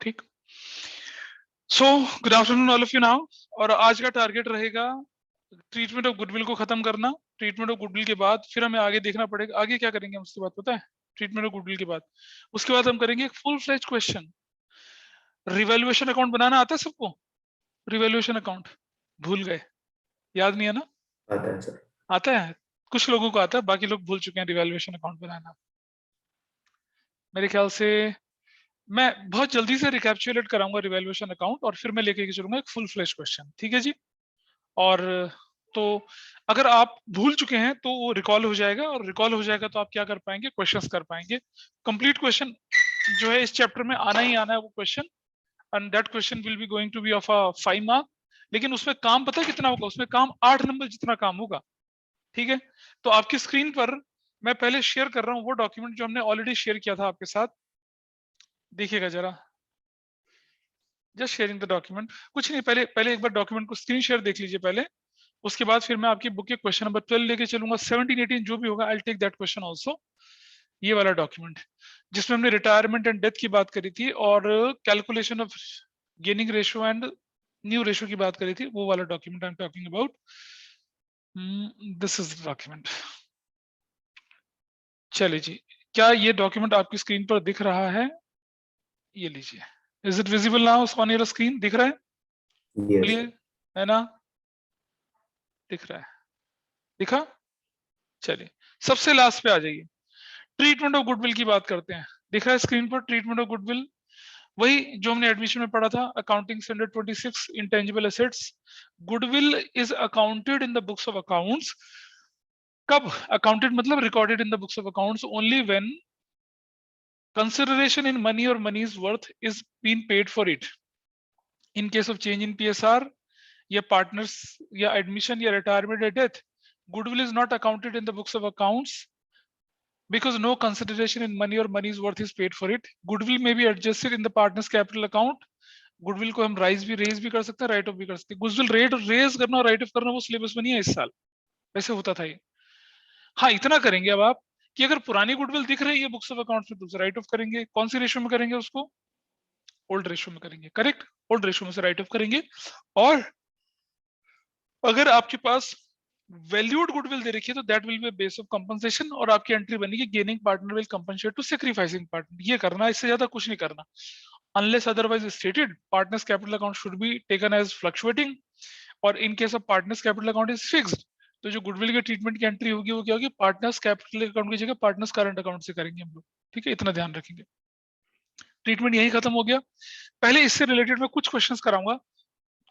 ठीक। So good afternoon all of you now. और आज का टारगेट रहेगा ट्रीटमेंट ऑफ गुडविल को खत्म करना। ट्रीटमेंट ऑफ गुडविल के बाद फिर हमें आगे देखना पड़ेगा, आगे क्या करेंगे हम उसके बाद पता है? ट्रीटमेंट ऑफ गुडविल के बाद उसके बाद हम करेंगे एक full fledge question. Revaluation account बनाना आता है सबको? रिवैल्यूएशन अकाउंट भूल गए, याद नहीं है ना? आता है सर। आता है, कुछ लोगों को आता है, बाकी लोग भूल चुके हैं रिवैल्यूएशन अकाउंट बनाना। मेरे ख्याल से मैं बहुत जल्दी से रिकैप्चुलेट कराऊंगा रिवैल्यूएशन अकाउंट और फिर मैं लेके चलूंगा एक फुल फ्लेश क्वेश्चन। ठीक है जी। और तो अगर आप भूल चुके हैं तो वो रिकॉल हो जाएगा, और रिकॉल हो जाएगा तो आप क्या कर पाएंगे? क्वेश्चंस कर पाएंगे। कंप्लीट क्वेश्चन जो है इस चैप्टर में आना ही आना है वो question, and that question will be going to be of a 5 mark. लेकिन उसमें काम पता है कितना होगा? उसमें काम 8 नंबर जितना काम होगा। ठीक है। तो आपकी स्क्रीन पर मैं पहले शेयर कर रहा हूँ वो डॉक्यूमेंट जो हमने ऑलरेडी शेयर किया था आपके साथ। देखिएगा जरा, जस्ट शेयरिंग द डॉक्यूमेंट। कुछ नहीं, पहले पहले एक बार डॉक्यूमेंट को स्क्रीन शेयर देख लीजिए पहले। उसके बाद फिर मैं आपकी बुक के क्वेश्चन नंबर 12 लेके चलूंगा। 17 18 जो भी होगा I take that question also. ये वाला डॉक्यूमेंट जिसमें हमने रिटायरमेंट एंड डेथ की बात करी थी और calculation of gaining ratio and new ratio की बात करी थी, वो वाला document I am talking about. This is the document. चलिए जी, क्या ये डॉक्यूमेंट आपकी स्क्रीन पर दिख रहा है? ये लीजिए। Is it visible now on your screen? दिख रहा है? यस बोलिए, है ना? दिख रहा है? दिखा? चलिए सबसे लास्ट पे आ जाइए। ट्रीटमेंट ऑफ गुडविल की बात करते हैं। दिख रहा है स्क्रीन पर ट्रीटमेंट ऑफ गुडविल? वही जो हमने एडमिशन में पढ़ा था, accounting standard 26, intangible assets. Goodwill is accounted in the books of accounts. कब अकाउंटेड? मतलब recorded in the books of accounts only when consideration in money or money's worth is being paid for it. In case of change in PSR या partners या admission या retirement or death, goodwill is not accounted in the books of accounts because no consideration in money or money's worth is paid for it. Goodwill may be adjusted in the partner's capital account. Goodwill को हम rise भी raise भी कर सकते हैं, right of भी कर सकते हैं। गुडविल रेट रेज करना और राइट ऑफ करना वो सिलेबस में नहीं है इस साल, वैसे होता था ये। हाँ इतना करेंगे अब आप कि अगर पुरानी गुडविल दिख रही है बुक्स ऑफ अकाउंट्स में तो उसे राइट ऑफ करेंगे। कौन सी रेशियो में करेंगे उसको? ओल्ड रेशियो में करेंगे। करेक्ट, ओल्ड रेशियो में से राइट ऑफ करेंगे। और अगर आपके पास वैल्यूड गुडविल दे रखी है तो that will be base of compensation, और आपकी एंट्री बनेगी gaining partner will compensate to sacrificing partner. ये करना, इससे ज्यादा कुछ नहीं करना। Unless otherwise stated partners capital account should be taken as fluctuating, और in case of partners capital account is fixed, तो जो गुडविल के ट्रीटमेंट की एंट्री होगी वो क्या होगी? पार्टनर्स कैपिटल अकाउंट की जगह पार्टनर्स करंट अकाउंट से करेंगे हम लोग। ठीक है, इतना ध्यान रखेंगे। ट्रीटमेंट यही खत्म हो गया। पहले इससे रिलेटेड मैं कुछ क्वेश्चंस कराऊंगा।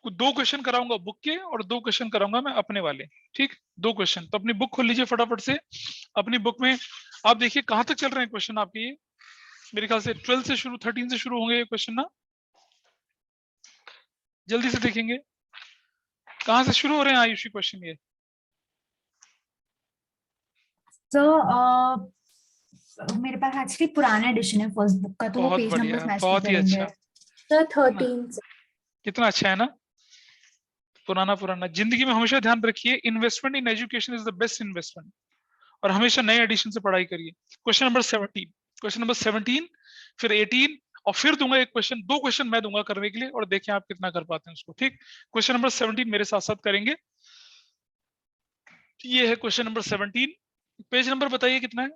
दो क्वेश्चन कराऊंगा बुक के और दो क्वेश्चन कराऊंगा मैं अपने वाले। ठीक, दो क्वेश्चन। तो अपनी बुक खोल लीजिए फटाफट से। अपनी बुक में आप देखिए कहां तक चल रहे हैं क्वेश्चन आपके। ये मेरे ख्याल से 12 से शुरू, 13 से शुरू होंगे ये क्वेश्चन ना। जल्दी से देखेंगे कहां से शुरू हो रहे हैं आयुषी क्वेश्चन ये। तो मेरे पास एक्चुअली पुराना एडिशन है फर्स्ट बुक का, तो वो बहुत पेज बढ़िया, नंबर्स मैच नहीं बहुत ही करेंगे। अच्छा। सर 13 कितना अच्छा है ना, पुराना पुराना। जिंदगी में हमेशा ध्यान रखिए, investment in education is the best investment, और हमेशा नए एडिशन से पढ़ाई करिए। क्वेश्चन नंबर 17, क्वेश्चन नंबर 17, फिर 18, और फिर दूंगा एक क्वेश्चन, दो क्वेश्चन मैं दूंगा करने के लिए, और देखें आप कितना कर पाते हैं उसको। ठीक, क्वेश्चन नंबर 17 मेरे साथ साथ करेंगे। ये है क्वेश्चन नंबर 17। पेज नंबर बताइए कितना है?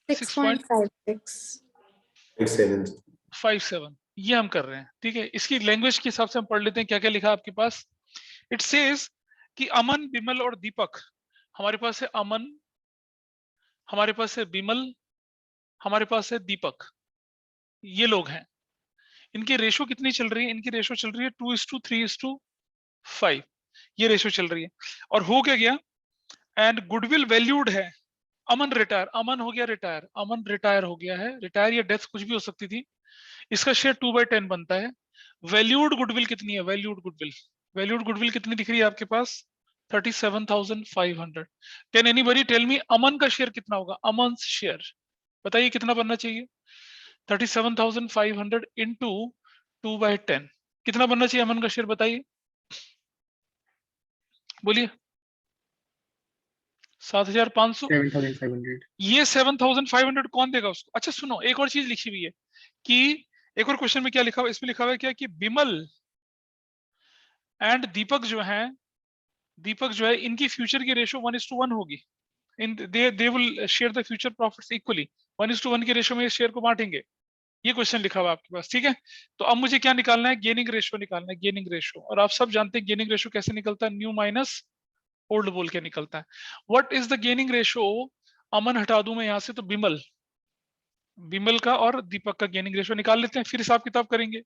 6.56 ये हम कर रहे हैं। ठीक है, इसकी लैंग्वेज के हिसाब से हम पढ़ लेते हैं क्या क्या लिखा आपके पास। इट सेज कि अमन, बिमल और दीपक, हमारे पास है अमन, हमारे पास है बिमल, हमारे पास है दीपक, ये लोग हैं। इनकी रेशो कितनी चल रही है? इनकी रेशो चल रही है 2:3:5, ये रेशो चल रही है। और हो क्या गया? एंड गुडविल वैल्यूड है। अमन रिटायर, अमन हो गया रिटायर, अमन रिटायर हो गया है, रिटायर या डेथ कुछ भी हो सकती थी। इसका शेयर 2/10 बनता है। वैल्यूड गुडविल कितनी है? वैल्यूड गुडविल, वैल्यूड गुडविल कितनी दिख रही है आपके पास? 37,500। कैन एनीबडी टेल मी अमन का शेयर कितना होगा? अमन शेयर बताइए कितना बनना चाहिए? 37,500 इंटू 2/10, कितना बनना चाहिए अमन का शेयर? बताइए, बोलिए। 7,500। 7,500। ये 7,500 कौन देगा उसको? अच्छा सुनो, एक और चीज लिखी हुई है कि एक और क्वेश्चन में क्या लिखा हुआ है, इसमें लिखा हुआ है क्या कि बिमल एंड दीपक जो है इनकी फ्यूचर की रेशो 1:1 होगी। In they will share the future profits equally, 1:1 के रेशो में ये शेयर को बांटेंगे। ये क्वेश्चन लिखा हुआ है आपके पास, ठीक है। तो अब मुझे क्या निकालना है? गेनिंग रेशो निकालना है, गेनिंग रेशो। और आप सब जानते हैं गेनिंग रेशो कैसे निकलता है, न्यू माइनस ओल्ड बोल के निकलता है। What is the gaining ratio? Aman हटा दूं मैं यहां से, तो बिमल का और दीपक का गेनिंग रेशो निकाल लेते हैं, फिर हिसाब किताब करेंगे।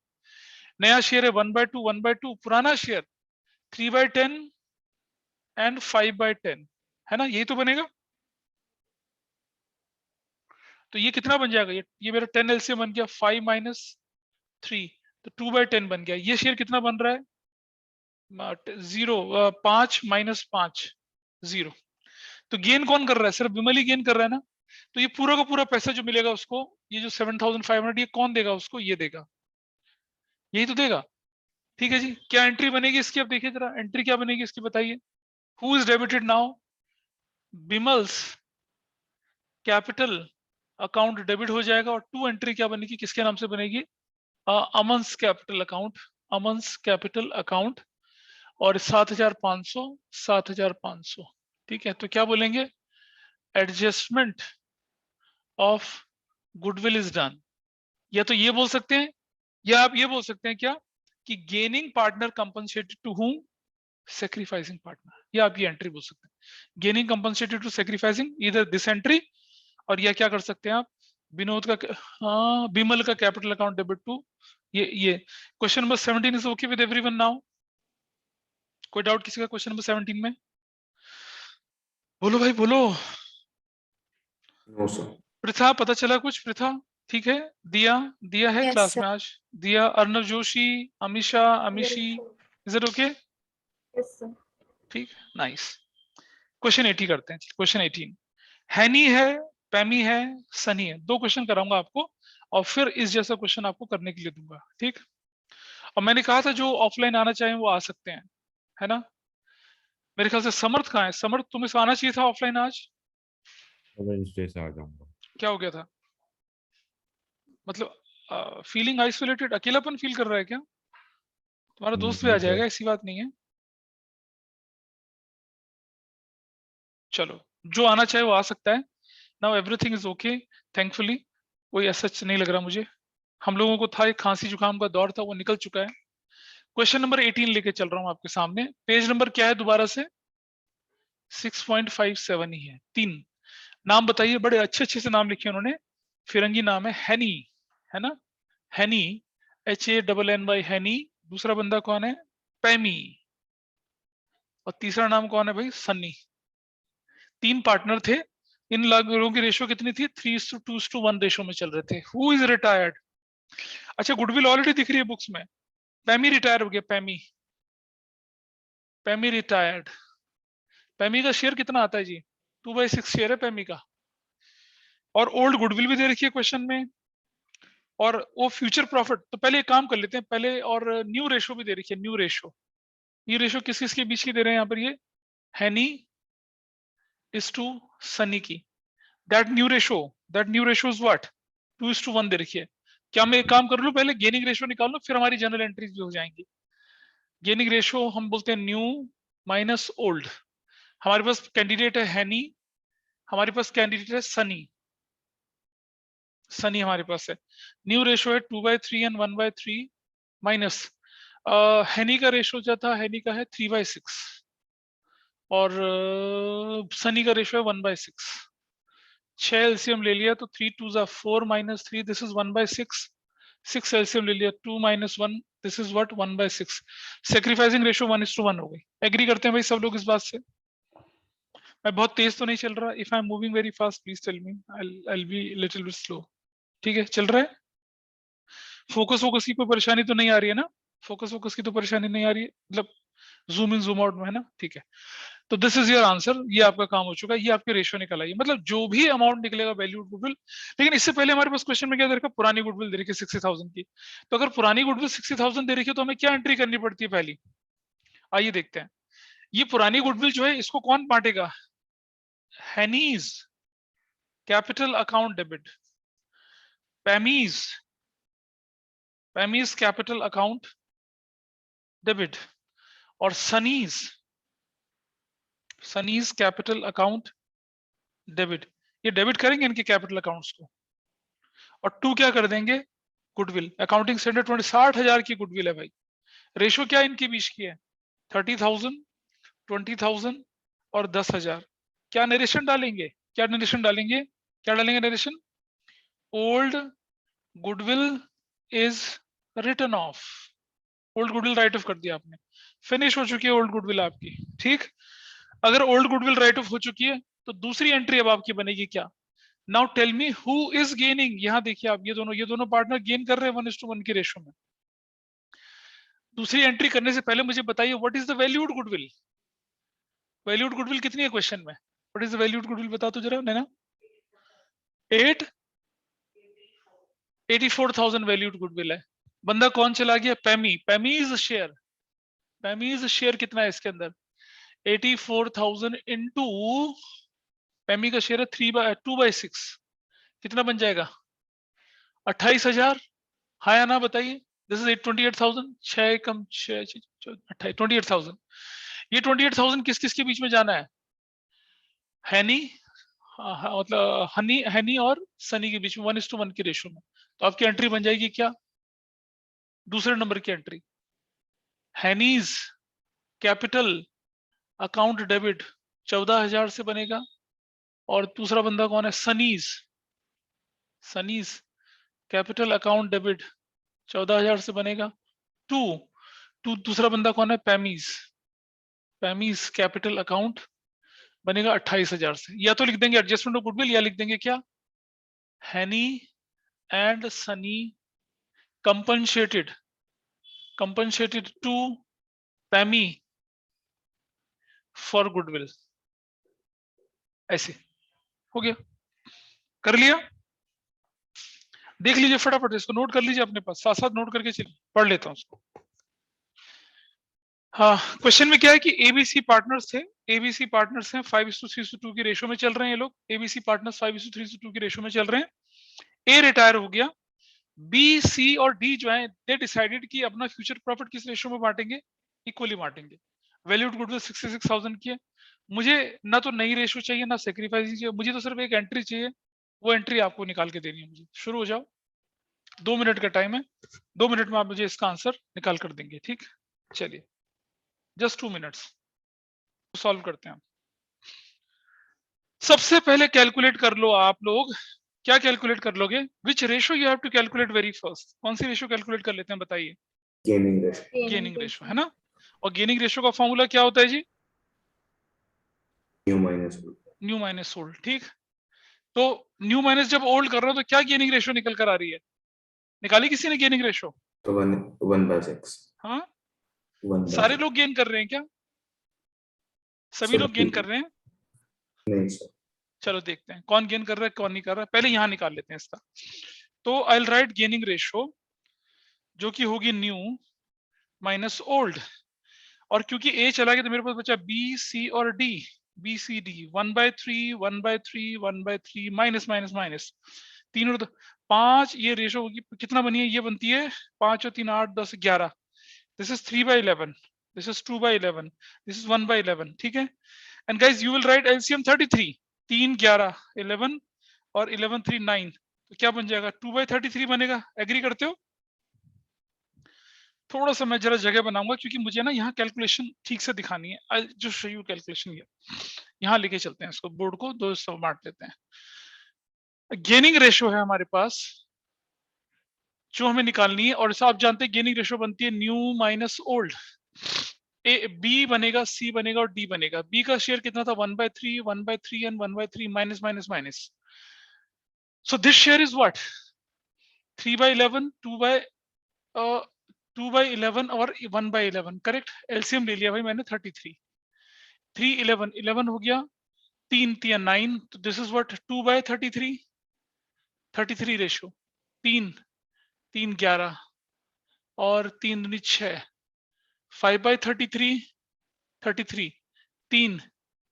नया शेयर है 1/2, पुराना शेयर 3/10 एंड 5/10, है ना? यही तो बनेगा। तो ये कितना बन जाएगा? ये मेरा 10 एलसीएम बन गया, 5 - 3, तो 2/10 बन गया। ये शेयर कितना बन रहा है? 0, 5 - 5, 0। तो गेन कौन कर रहा है? सिर्फ विमल ही गेन कर रहा है ना। तो ये पूरा का पूरा पैसा जो मिलेगा उसको, ये जो 7,500, ये कौन देगा उसको? ये देगा, यही तो देगा। ठीक है जी, क्या एंट्री बनेगी इसकी? अब देखिए जरा, एंट्री क्या बनेगी इसकी, बताइए। Who is debited now? Bimal's capital account debit हो जाएगा, और टू एंट्री क्या बनेगी, किसके नाम से बनेगी? अमन्स कैपिटल अकाउंट, अमन्स कैपिटल अकाउंट। और 7,500, 7,500। ठीक है, तो क्या बोलेंगे? Adjustment of goodwill is done. या तो ये बोल सकते हैं, या आप ये बोल सकते हैं क्या कि gaining partner compensated to whom sacrificing partner. या आप ये एंट्री बोल सकते हैं, गेनिंग कंपनसेटेड टू सेक्रीफाइसिंग, इधर दिस एंट्री। और या क्या कर सकते हैं आप, विनोद का, हाँ, बिमल का कैपिटल अकाउंट डेबिट टू ये। Question number 17 is okay with everyone now? कोई डाउट किसी का क्वेश्चन नंबर 17 में? बोलो भाई बोलो। No sir. प्रथा, पता चला कुछ? प्रथा ठीक है। दिया, दिया है Yes, क्लास sir. में आज। दिया, Arnav Joshi, Amisha, Amishi, is it okay? Yes, sir. ठीक, नाइस। क्वेश्चन 80 करते हैं। क्वेश्चन 18, हैनी है, पैमी है, सनी है। दो क्वेश्चन कराऊंगा आपको, और फिर इस जैसा क्वेश्चन आपको करने के लिए दूंगा, ठीक। और मैंने कहा था जो ऑफलाइन आना चाहें वो आ सकते हैं, है ना। मेरे ख्याल से समर्थ कहाँ है? समर्थ, तुम्हें आना चाहिए था ऑफलाइन आज। वेडनेसडे से आ जाऊंगा। क्या हो गया था? मतलब फीलिंग आइसोलेटेड, अकेलापन फील कर रहा है क्या? तुम्हारा दोस्त भी आ नहीं जाएगा, सर। ऐसी बात नहीं है। चलो, जो आना चाहे वो आ सकता है। Now everything is okay, thankfully. कोई ऐसा नहीं लग रहा मुझे। हम लोगों को था एक खांसी जुकाम का दौर था, वो निकल चुका है। क्वेश्चन नंबर 18 लेके चल रहा हूं आपके सामने। पेज नंबर क्या है दोबारा से? 6.57 ही है। 3 नाम बताइए, बड़े अच्छे अच्छे से नाम लिखे उन्होंने। फिरंगी नाम है, हैनी, है ना, हैनी, HANNY, हैनी। दूसरा बंदा कौन है? पैमी। और तीसरा नाम कौन है भाई? सन्नी। 3 पार्टनर थे। इन लोगों की रेशो कितनी थी? 3:2:1 रेशो में चल रहे थे। Who is retired? अच्छा, गुडविल ऑलरेडी दिख रही है बुक्स में। पैमी रिटायर हो गया, पैमी, पैमी रिटायर्ड। पैमी का शेयर कितना आता है जी? 2/6 शेयर है पैमी का। और ओल्ड गुडविल भी दे रखी है क्वेश्चन में, और वो फ्यूचर प्रॉफिट। तो पहले एक काम कर लेते हैं पहले, और न्यू रेशो भी दे रखी है, न्यू रेशो। ये रेशो किस किस के बीच की दे रहे हैं यहाँ पर? ये हैनी इज टू सनी की। That new ratio is what? 2:1 दे रखी है। क्या मैं एक काम कर लूं, पहले गेनिंग रेशो निकाल लूं, फिर हमारी जनरल एंट्रीज भी हो जाएंगी। गेनिंग रेशो हम बोलते हैं न्यू माइनस ओल्ड। हमारे पास कैंडिडेट है हैनी, हमारे पास कैंडिडेट है सनी, सनी हमारे पास है। न्यू रेशो है 2/3 एंड 1/3 माइनस हैनी का रेशो जो था, हैनी का है 3/6, और सनी का रेशो है 1/6। 6 एलसीएम ले लिया तो 3 2 4 - 3, दिस इज 1/6। 6 एलसीएम ले लिया, 2 - 1, this is what? 1/6। Sacrificing ratio 1:1 हो गई। एग्री करते हैं भाई सब लोग इस बात से? मैं बहुत तेज तो नहीं चल रहा? If I am moving very fast please tell me, I be little bit slow. ठीक है, चल रहा है। फोकस फोकस की कोई परेशानी तो नहीं आ रही है ना? फोकस फोकस की तो परेशानी नहीं आ रही है, मतलब जूम इन जूम आउट में, है ना? ठीक है, तो दिस इज योर आंसर। ये आपका काम हो चुका है, ये आपके रेशियो निकल आई है। मतलब जो भी अमाउंट निकलेगा वैल्यू गुडविल। लेकिन इससे पहले हमारे पास क्वेश्चन में क्या दे रखा? पुरानी गुडविल दे रखी है 60,000 की। तो अगर पुरानी गुडविल 60,000 दे रखी है तो हमें क्या एंट्री करनी पड़ती है पहली? आइए देखते हैं। ये पुरानी गुडविल जो है इसको कौन बांटेगा? Hani's capital account debit, Pami's capital account debit, और सनीज कैपिटल अकाउंट डेबिट। ये डेबिट करेंगे इनके कैपिटल अकाउंट्स को, और 2 क्या कर देंगे, गुडविल। अकाउंटिंग स्टैंडर्ड 60,000 की गुडविल है भाई। रेशो क्या इनके बीच की है, 30,000, 20,000 और 10,000। क्या नरेशन डालेंगे, narration, old goodwill is written off. Old goodwill write off कर दिया आपने, फिनिश हो चुकी है ओल्ड गुडविल आपकी, ठीक। अगर ओल्ड गुडविल राइट ऑफ हो चुकी है तो दूसरी एंट्री अब आपकी बनेगी क्या, now tell me who is gaining. यहां देखिए आप, ये दोनों पार्टनर गेन कर रहे हैं 1:1 की रेशो में। दूसरी एंट्री करने से पहले मुझे बताइए what is the valued goodwill. Valued goodwill कितनी है क्वेश्चन में, what is the valued goodwill बता तो जरा नैना। 84,000 वैल्यूड गुडविल है। बंदा कौन चला गया, पैमीज शेयर कितना है इसके अंदर, 84,000 इंटू पैमी का शेयर है 2/6, कितना बन जाएगा 28,000। हाँ या ना बताइए। दिस इज 28,000, 6 कम 6 28,000। ये 28,000 किस किस के बीच में जाना है, हैनी, मतलब हनी और सनी के बीच में 1:1 की रेशो में। तो आपकी एंट्री बन जाएगी क्या, दूसरे नंबर की एंट्री, हैनीज कैपिटल अकाउंट डेबिट 14,000 से बनेगा, और दूसरा बंदा कौन है, सनीज कैपिटल अकाउंट डेबिट 14,000 से बनेगा। टू दूसरा बंदा कौन है, पैमीज कैपिटल अकाउंट बनेगा 28,000 से। या तो लिख देंगे एडजस्टमेंट ऑफ गुडविल, या लिख देंगे क्या, Hani and Sunny compensated to Pami for goodwill. ऐसे हो गया, कर लिया। देख लीजिए फटाफट, इसको नोट कर लीजिए अपने पास, साथ साथ नोट करके चलिए, पढ़ लेता हूं उसको। हाँ, क्वेश्चन में क्या है कि एबीसी पार्टनर्स थे, 5:3:2 की रेशो में चल रहे हैं ये लोग। एबीसी पार्टनर्स 5:3:2 की रेशो में चल रहे हैं। ए रिटायर हो गया, बी, सी और डी जो है दे डिसाइडेड कि अपना फ्यूचर प्रॉफिट किस रेशो में बांटेंगे, इक्वली बांटेंगे। वैल्यूड गुडविल 66,000 की है। मुझे ना तो नई रेशो चाहिए ना सेक्रीफाइस चाहिए, मुझे तो सिर्फ एक एंट्री चाहिए, वो एंट्री आपको निकाल के देनी है मुझे। शुरू हो जाओ, 2 मिनट का टाइम है, 2 मिनट में आप मुझे इसका आंसर निकाल कर देंगे, ठीक। चलिए, जस्ट 2 मिनट्स, सॉल्व करते हैं। सबसे पहले कैलकुलेट कर लो आप लोग, क्या कैलकुलेट कर लोगे, which ratio you have to calculate very first. कौन सी रेशो कैलकुलेट कर लेते हैं बताइए, गेनिंग रेशो, गेनिंग रेशो है ना। और गेनिंग रेशो का फॉर्मूला क्या होता है जी, न्यू माइनस ओल्ड, ठीक। तो न्यू माइनस जब ओल्ड कर रहे हो तो क्या गेनिंग रेशो निकल कर आ रही है, निकाली किसी ने गेनिंग रेशो, तो 1/6। हाँ 1/6 सारे लोग गेन कर रहे हैं क्या, सभी लोग गेन कर रहे हैं। नहीं सर, चलो देखते हैं कौन गेन कर रहा है कौन नहीं कर रहा है, पहले यहां निकाल लेते हैं इसका। तो I will write gaining ratio जो कि होगी न्यू माइनस ओल्ड, और क्योंकि ए चला गया तो मेरे पास बचा बी, सी और D, B C D 1/3 1/3 1/3 minus minus minus, तीन और 5। ये रेशो होगी कितना बनी है, ये बनती है 5 और 3 8 10 11। This is 3/11, this is 2/11, this is 1/11, ठीक है। And guys you will write LCM 33, 3 11 11 और 11 3 9, तो क्या बन जाएगा 2/33 बनेगा। एग्री करते हो, थोड़ा सा मैं जरा जगह बनाऊंगा क्योंकि मुझे ना यहाँ कैलकुलेशन ठीक से दिखानी है। I just show you calculation यहाँ लेके चलते हैं इसको, बोर्ड को 2 हिस्सों में बांट लेते हैं। गेनिंग रेशो है हमारे पास जो हमें निकालनी है, और आप जानते हैं गेनिंग रेशो बनती है new minus old. A B बनेगा, सी बनेगा और डी बनेगा। बी का शेयर कितना था 1/3 1/3 and 1/3 minus minus minus. So this share is what 3/11 2/11 और 1/11, करेक्ट। एलसीएम ले लिया भाई मैंने 33, 3 11 11 हो गया, 3 3 9, तो दिस इज व्हाट 2/33, 33 रेशो, 3 3 11 और 3 दूनी 6, 5/33 33, 3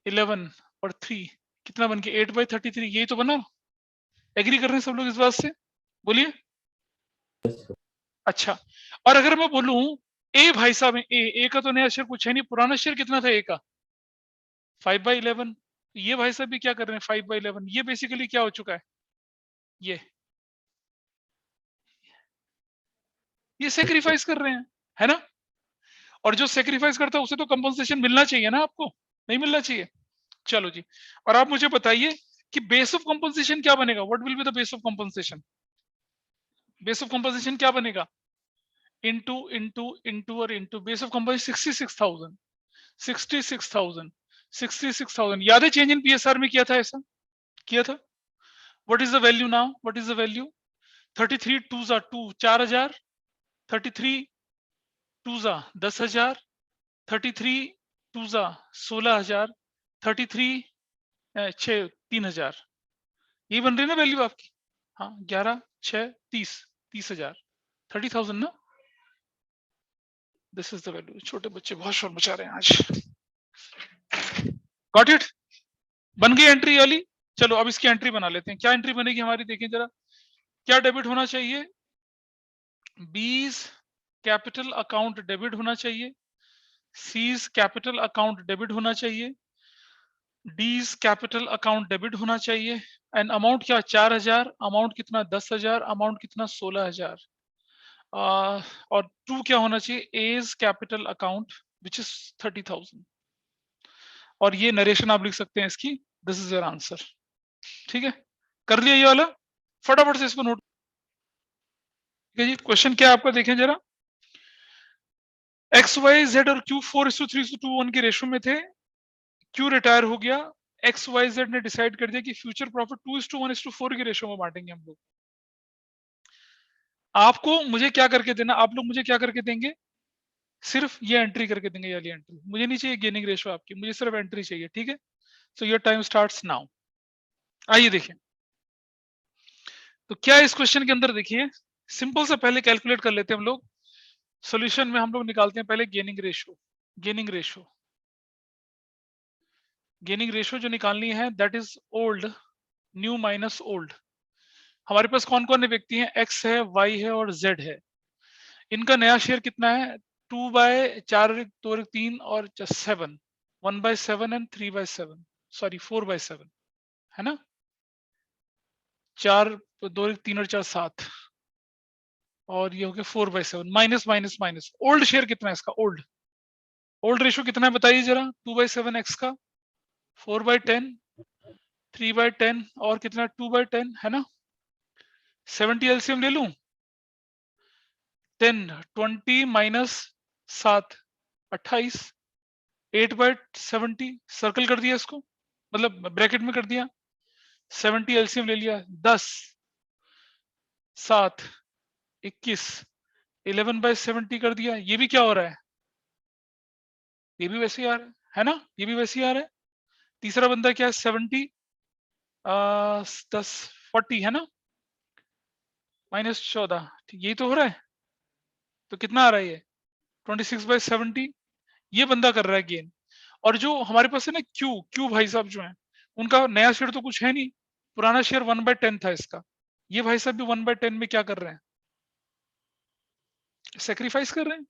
11 और 3 कितना बन के 8/33, यही तो बना। एग्री कर रहे हैं सब लोग इस बात से? बोलिए। अच्छा, और अगर मैं बोलूं ए भाई साहब, ए का तो नया शेयर कुछ है नहीं, पुराना शेयर कितना था ए का? 5/11। ये भाई साहब भी क्या कर रहे हैं? 5/11। ये बेसिकली क्या हो चुका है? ये सेक्रीफाइस कर रहे हैं, है ना? और जो सेक्रीफाइस करता है उसे तो कंपनसेशन मिलना चाहिए ना, आपको नहीं मिलना चाहिए? चलो जी, और आप मुझे बताइए कि बेस ऑफ कंपनसेशन क्या बनेगा? What will be the base of compensation? Base of compensation क्या बनेगा? इनटू इनटू इनटू और इनटू बेस ऑफ कंपनसेशन 66,000 66,000 66,000। याद है चेंज इन पीएसआर में किया था, ऐसा किया था। What is the value now? What is the value? 33 2 जा 2 4,000, 33 2 जा 10,000, 33 2 जा 16,000, 33 6 3,000। ये बन रही है ना वैल्यू आपकी? हाँ, 11 6 30,000, 30,000 ना। This is the value. छोटे बच्चे बहुत शोर मचा रहे हैं आज। Got it? बन गई एंट्री वाली? चलो अब इसकी एंट्री बना लेते हैं। क्या एंट्री बनेगी हमारी, देखें जरा। क्या डेबिट होना चाहिए? बीज कैपिटल अकाउंट डेबिट होना चाहिए, सीज कैपिटल अकाउंट डेबिट होना चाहिए, डीज कैपिटल अकाउंट डेबिट होना चाहिए। एंड अमाउंट क्या? 4,000। अमाउंट कितना? 10,000। अमाउंट कितना? 16,000। और टू क्या होना चाहिए? As capital account which is 30,000। और ये नरेशन आप लिख सकते हैं इसकी। This is your answer. ठीक है, कर लिया ये वाला? फटाफट से इसको नोट। ठीक है जी, क्वेश्चन क्या है आपका, देखें जरा। एक्स वाई जेड और क्यू 4:3:2:1 के रेशो में थे। क्यू रिटायर हो गया। एक्स वाई जेड ने डिसाइड कर दिया कि फ्यूचर प्रॉफिट 2:1:4 के रेशो में बांटेंगे हम लोग। आपको मुझे क्या करके देना? आप लोग मुझे क्या करके देंगे? सिर्फ ये एंट्री करके देंगे, ये वाली एंट्री। मुझे नहीं चाहिए गेनिंग रेशो आपकी, मुझे सिर्फ एंट्री चाहिए। ठीक है, so your time starts now. आइए देखिए, तो क्या इस क्वेश्चन के अंदर देखिए, सिंपल सा पहले कैलकुलेट कर लेते हैं हम लोग। सॉल्यूशन में हम लोग निकालते हैं पहले gaining ratio. Gaining ratio, gaining ratio जो निकालनी है that is old new minus old. हमारे पास कौन कौन व्यक्ति हैं? एक्स है, वाई है और जेड है। इनका नया शेयर कितना है? 2/4 2 3 और 7, 1/7 एंड 3/7, सॉरी 4/7, है ना। 4 2 3 और 4 7, और ये हो गया 4/7 minus minus minus. Old share कितना है इसका? ओल्ड ओल्ड रेशो कितना है बताइए जरा। 2/7 एक्स का, 4/10, 3/10 और कितना? 2/10, है ना। 70 एलसीएम ले लूं। 10 20 माइनस 7 28, 8/70 सर्कल कर दिया इसको, मतलब ब्रैकेट में कर दिया। 70 एलसीएम ले लिया। 10 7 21, 11/70 कर दिया। ये भी क्या हो रहा है? ये भी वैसे ही आ रहा है ना, ये भी वैसे ही आ रहा है। तीसरा बंदा क्या है? 70 10 40, है ना, -14, यही तो हो रहा है। तो कितना आ रहा है ये? 26/70। ये बंदा कर रहा है गेन। और जो हमारे पास है ना क्यू, क्यू भाई साहब जो है, उनका नया शेयर तो कुछ है नहीं, पुराना शेयर 1/10 था इसका। ये भाई साहब भी 1/10 में क्या कर रहे हैं? सेक्रीफाइस कर रहे हैं।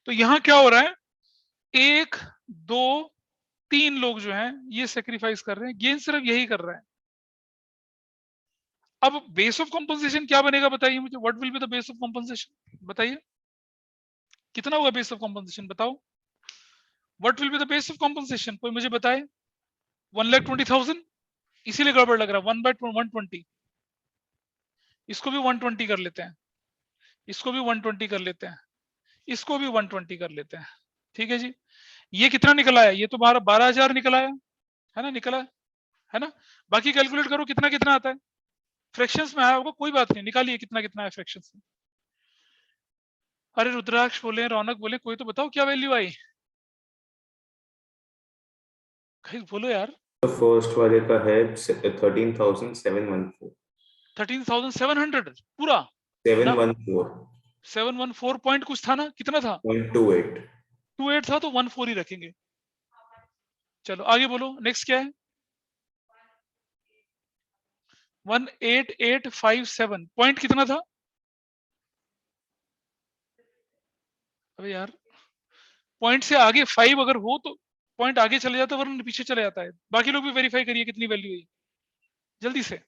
तो यहाँ क्या हो रहा है? 1 2 3 लोग जो हैं ये सेक्रीफाइस कर रहे हैं, गेन सिर्फ यही कर रहा है। अब बेस ऑफ कंपनसेशन क्या बनेगा बताइए मुझे। What will be the base of compensation? बताइए कितना हुआ बेस ऑफ कंपनसेशन, बताओ। What will be the base of compensation, कोई मुझे बताए। 1,20,000, इसीलिए गड़बड़ लग रहा है। 1/120, इसको भी 120 कर लेते हैं, इसको भी 120 कर लेते हैं, इसको भी 120 कर लेते हैं। ठीक है जी, ये कितना निकल आया? ये तो 12,000 निकल आया, है ना, निकला है ना। बाकी कैलकुलेट करो कितना कितना आता है। फ्रैक्शंस में आया होगा, कोई बात नहीं, निकालिए कितना कितना है फ्रैक्शंस में। अरे रुद्राक्ष बोले, रौनक बोले, कोई तो बताओ क्या वैल्यू आई। बोलो यार। तो फर्स्ट वाले का है 13,714। 13,700 पूरा? 714 714 पॉइंट कुछ था ना, कितना था? 0.28। 28 था, तो 14 ही रखेंगे। चलो आगे बोलो, नेक्स्ट क्या है? 18857 पॉइंट कितना था? अबे यार पॉइंट से आगे 5 अगर हो तो पॉइंट आगे चले जाता है, वरना पीछे चले जाता है। बाकी लोग भी वेरीफाई करिए कितनी वैल्यू है जल्दी से।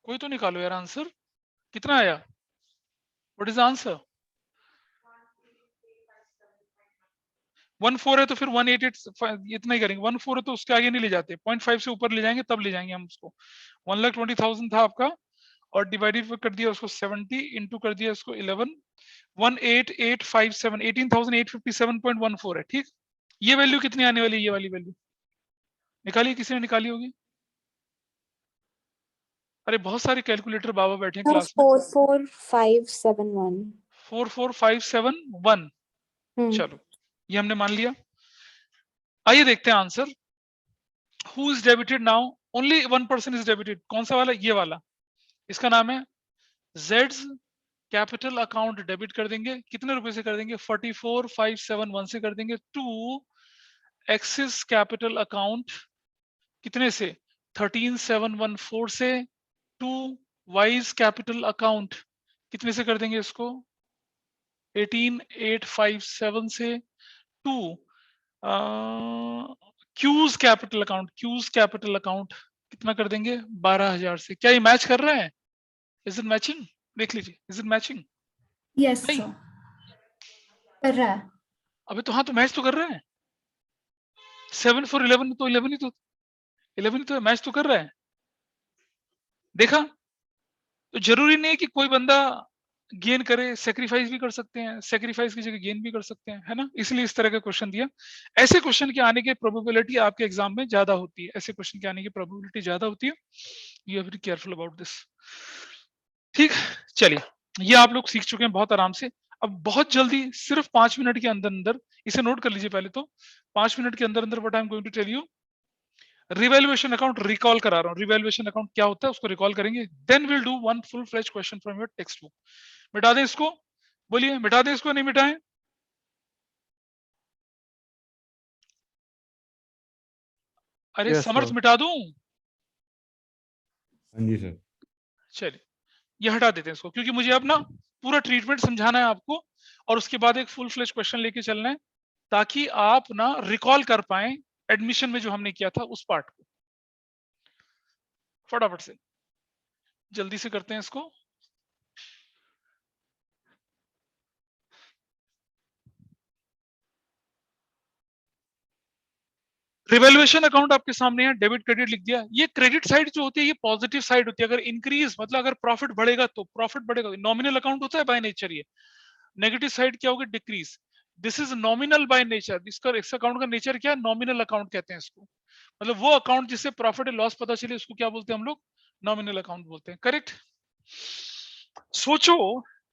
कोई तो निकालो यार आंसर, कितना आया? What is the answer? 14 है तो फिर 188 इतना ही करेंगे। 14 है तो उसके आगे नहीं ले जाते, 0.5 से ऊपर ले जाएंगे तब ले जाएंगे हम उसको। 1,20,000 था आपका और डिवाइडेड कर दिया उसको 70 इंटू कर दिया उसको 11, 18857 18,857.14 है। ठीक, ये वैल्यू कितनी आने वाली है? ये वाली वैल्यू निकालिए, किसी ने निकाली होगी? अरे बहुत सारे कैलकुलेटर बाबा बैठे हैं क्लास में। 44571 44571 हम्म चलो ये हमने मान लिया। आइए देखते हैं answer. Who is debited now? Only one person is debited. कौन सा वाला? ये वाला, इसका नाम है जेड्स कैपिटल अकाउंट। डेबिट कर देंगे, कितने रुपए से कर देंगे? 44,571 से कर देंगे। टू एक्सिस कैपिटल अकाउंट, कितने से? 13,714 से। टू वाइज कैपिटल अकाउंट, कितने से कर देंगे इसको? 18,857 से। To Q's capital account, Q's capital account कितना कर देंगे? 12,000 से। क्या ये मैच कर रहा है? Is it matching? देख लीजिए, इज इट मैचिंग? यस नहीं। सर, कर रहा है। अबे तो हाँ, तो मैच तो कर रहा है। 7 for 11 तो 11 ही तो 11 ही तो मैच तो कर रहा है। देखा? तो जरूरी नहीं है कि कोई बंदा गेन करे, सेक्रीफाइस भी कर सकते हैं, सेक्रीफाइस की जगह गेन भी कर सकते हैं, है ना? इसलिए इस तरह का क्वेश्चन दिया। ऐसे क्वेश्चन के आने की प्रोबेबिलिटी आपके एग्जाम में ज्यादा होती है, ऐसे क्वेश्चन के आने की प्रोबेबिलिटी ज्यादा होती है। You have to be careful about this. ठीक, चलिए ये आप लोग सीख चुके हैं बहुत आराम से। अब बहुत जल्दी, सिर्फ 5 मिनट के अंदर अंदर, इसे नोट कर लीजिए पहले तो। 5 मिनट के अंदर अंदर what I am going to tell you, revaluation account recall करा रहा हूं। रिवैल्यूएशन अकाउंट क्या होता है उसको रिकॉल करेंगे, then will do one full fledge question from your text book. मिटा दें इसको, बोलिए मिटा दें इसको, नहीं मिटाएं? अरे Yes, समर्थ sir. मिटा दूं? हाँ जी सर। चलिए ये हटा देते हैं इसको, क्योंकि मुझे अब ना पूरा ट्रीटमेंट समझाना है आपको, और उसके बाद एक फुल फ्लेज क्वेश्चन लेके चलना है, ताकि आप ना रिकॉल कर पाए एडमिशन में जो हमने किया था उस पार्ट को। फटाफट से जल्दी से करते हैं इसको। रिवैल्यूएशन अकाउंट आपके सामने है, डेबिट क्रेडिट लिख दिया। ये क्रेडिट साइड जो होती है ये पॉजिटिव साइड होती है। अगर इंक्रीज मतलब अगर प्रॉफिट बढ़ेगा तो प्रॉफिट बढ़ेगा, नॉमिनल अकाउंट होता है बाय नेचर। ये नेगेटिव साइड क्या होगी? Decrease. This is nominal by nature. इसका इस अकाउंट का नेचर क्या है? नॉमिनल अकाउंट कहते हैं इसको। मतलब वो अकाउंट जिससे प्रॉफिट और लॉस पता चले उसको क्या बोलते हैं हम लोग? नॉमिनल अकाउंट बोलते हैं। करेक्ट? सोचो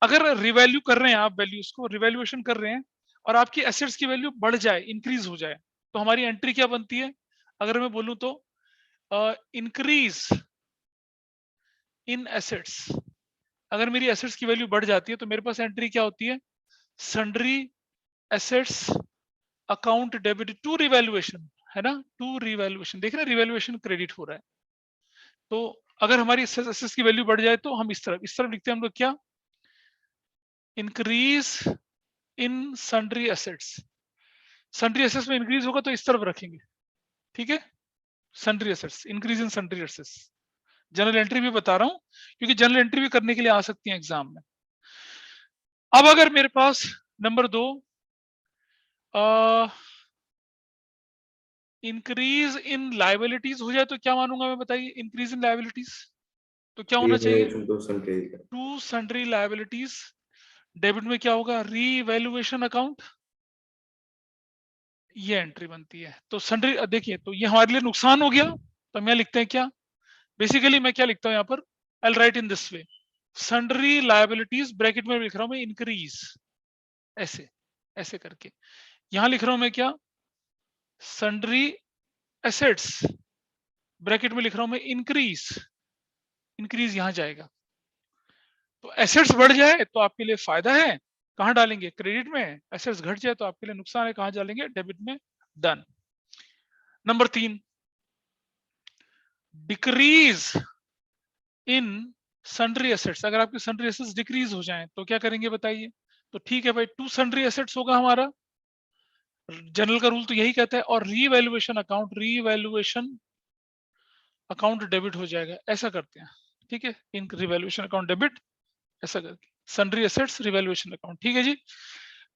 अगर रिवैल्यू कर रहे हैं आप, वैल्यूज को रिवैल्यूएशन कर रहे हैं और आपकी एसेट्स की वैल्यू बढ़ जाए, इंक्रीज हो जाए, तो हमारी एंट्री क्या बनती है? अगर मैं बोलूं तो इंक्रीज इन एसेट्स। अगर मेरी एसेट्स की वैल्यू बढ़ जाती है तो मेरे पास एंट्री क्या होती है? Sundry assets account debit to revaluation, है ना? To revaluation. देख रहे हैं रिवैल्यूएशन क्रेडिट हो रहा है। तो अगर हमारी एसेट्स की वैल्यू बढ़ जाए तो हम इस तरफ लिखते हैं हम लोग क्या? Increase in sundry assets. Sundry assets में इंक्रीज होगा तो इस तरफ रखेंगे, ठीक है? Sundry assets, increase in sundry assets. General entry भी बता रहा हूं क्योंकि जनरल एंट्री भी करने के लिए आ सकती है एग्जाम में। अब अगर मेरे पास नंबर 2 इंक्रीज इन लायबिलिटीज हो जाए तो क्या मानूंगा मैं? बताइए, इंक्रीज इन लायबिलिटीज तो क्या होना चाहिए? Revaluation to sundry. To sundry liabilities. Debit में क्या होगा? Revaluation account. ये एंट्री बनती है। तो सन्ड्री, देखिए तो ये हमारे लिए नुकसान हो गया, तो हम यहाँ लिखते हैं क्या? बेसिकली मैं क्या लिखता हूं यहाँ पर? I will write in this way, sundry liabilities bracket में लिख रहा हूं मैं इंक्रीज, ऐसे ऐसे करके। यहां लिख रहा हूं मैं क्या? सन्ड्री एसेट्स ब्रैकेट में लिख रहा हूं मैं इंक्रीज। इंक्रीज यहां जाएगा। तो एसेट्स बढ़ जाए तो आपके लिए फायदा है, कहां डालेंगे? क्रेडिट में। एसेट्स घट जाए तो आपके लिए नुकसान है, कहां डालेंगे? डेबिट में। Done. Number 3, decrease in sundry assets, अगर आपके सन्ड्री एसेट्स डिक्रीज हो जाएं तो क्या करेंगे बताइए? तो ठीक है भाई, 2 सन्ड्री एसेट्स होगा हमारा, जनरल का रूल तो यही कहता है, और रीवैल्यूएशन अकाउंट डेबिट हो जाएगा, ऐसा करते हैं, ठीक है, इन रिवैल्यूएशन अकाउंट डेबिट, ऐसा करके सन्ड्री एसेट्स रिवैल्यूएशन अकाउंट, ठीक है जी।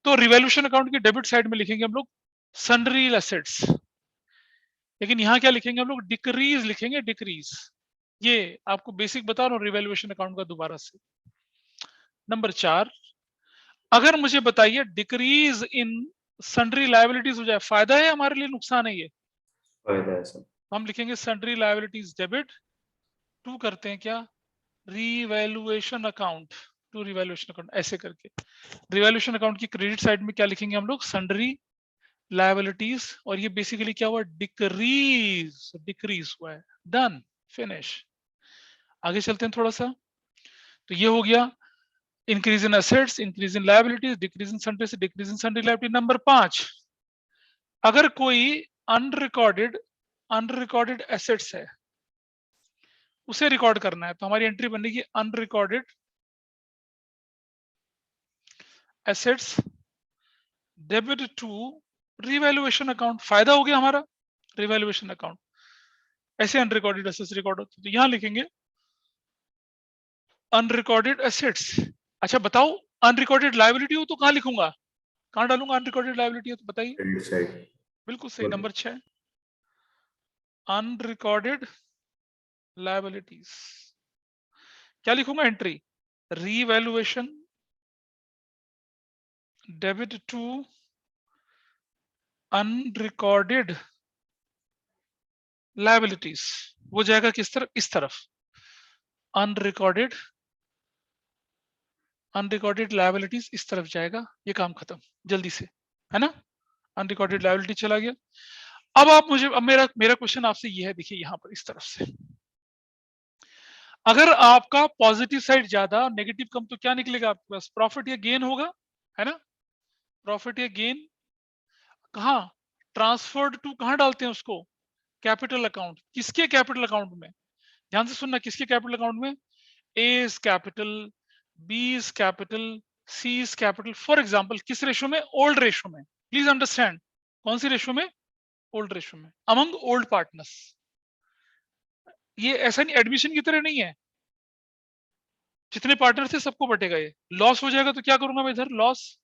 तो रिवैल्यूएशन अकाउंट की डेबिट साइड में लिखेंगे हम लोग सन्ड्री एसेट्स, लेकिन यहाँ क्या लिखेंगे हम लोग? डिक्रीज लिखेंगे, डिक्रीज। ये आपको बेसिक बता रहा हूँ रिवैल्यूएशन अकाउंट का दोबारा से। नंबर 4, अगर मुझे बताइए डिक्रीज इन सन्ड्री लायबिलिटीज हो जाए, फायदा है हमारे लिए, नुकसान है ये? फायदा है सर। हम लिखेंगे सन्ड्री लायबिलिटीज डेबिट टू, करते हैं क्या? Revaluation account, to revaluation account, ऐसे करके। रिवैल्यूएशन अकाउंट की क्रेडिट साइड में क्या लिखेंगे हम लोग? सन्ड्री लायबिलिटीज, और ये बेसिकली क्या हुआ? डिक्रीज हुआ है। Done, finish. आगे चलते हैं थोड़ा सा। तो ये हो गया increase in assets, increase in liabilities, decrease in sundry, decrease in sundry liability. Number 5, अगर कोई अनरिकॉर्डेड एसेट्स है, उसे रिकॉर्ड करना है, तो हमारी एंट्री बनेगी unrecorded assets debit to revaluation account. फायदा हो गया हमारा रिवैल्यूएशन अकाउंट, ऐसे अनरिकॉर्डेड एसेट्स रिकॉर्ड होते हैं। तो यहां लिखेंगे अनरिकॉर्डेड एसेट्स। अच्छा बताओ, अनरिकॉर्डेड लायबिलिटी हो तो कहां लिखूंगा, कहां डालूंगा अनरिकॉर्डेड लायबिलिटी हो तो बताइए? Credit side. बिल्कुल सही, नंबर 6, अनरिकॉर्डेड लायबिलिटीज। क्या लिखूंगा entry? Revaluation debit to unrecorded liabilities. वो जाएगा किस तरफ? इस तरफ, अनरिकॉर्डेड लायबिलिटीज इस तरफ जाएगा। ये काम खत्म जल्दी से, है ना? अनरिकॉर्डेड लायबिलिटी चला गया। अब मेरा क्वेश्चन आपसे ये है, देखिए यहां पर इस तरफ से, अगर आपका पॉजिटिव साइड ज्यादा नेगेटिव कम, तो क्या निकलेगा आपके पास? प्रॉफिट या गेन होगा, है ना? प्रॉफिट या गेन कहां ट्रांसफर्ड टू, कहां डालते हैं उसको? Capital account. किसके कैपिटल अकाउंट में? ध्यान से सुनना, किसके कैपिटल अकाउंट में? A is capital, B is capital, C is capital. For example किस रेशो में? ओल्ड रेशो में। प्लीज अंडरस्टैंड, कौन सी रेशो में? ओल्ड रेशो में, अमंग ओल्ड पार्टनर्स। ये ऐसा नहीं, एडमिशन की तरह नहीं है, जितने पार्टनर थे सबको बटेगा। ये लॉस हो जाएगा तो क्या करूंगा मैं? इधर loss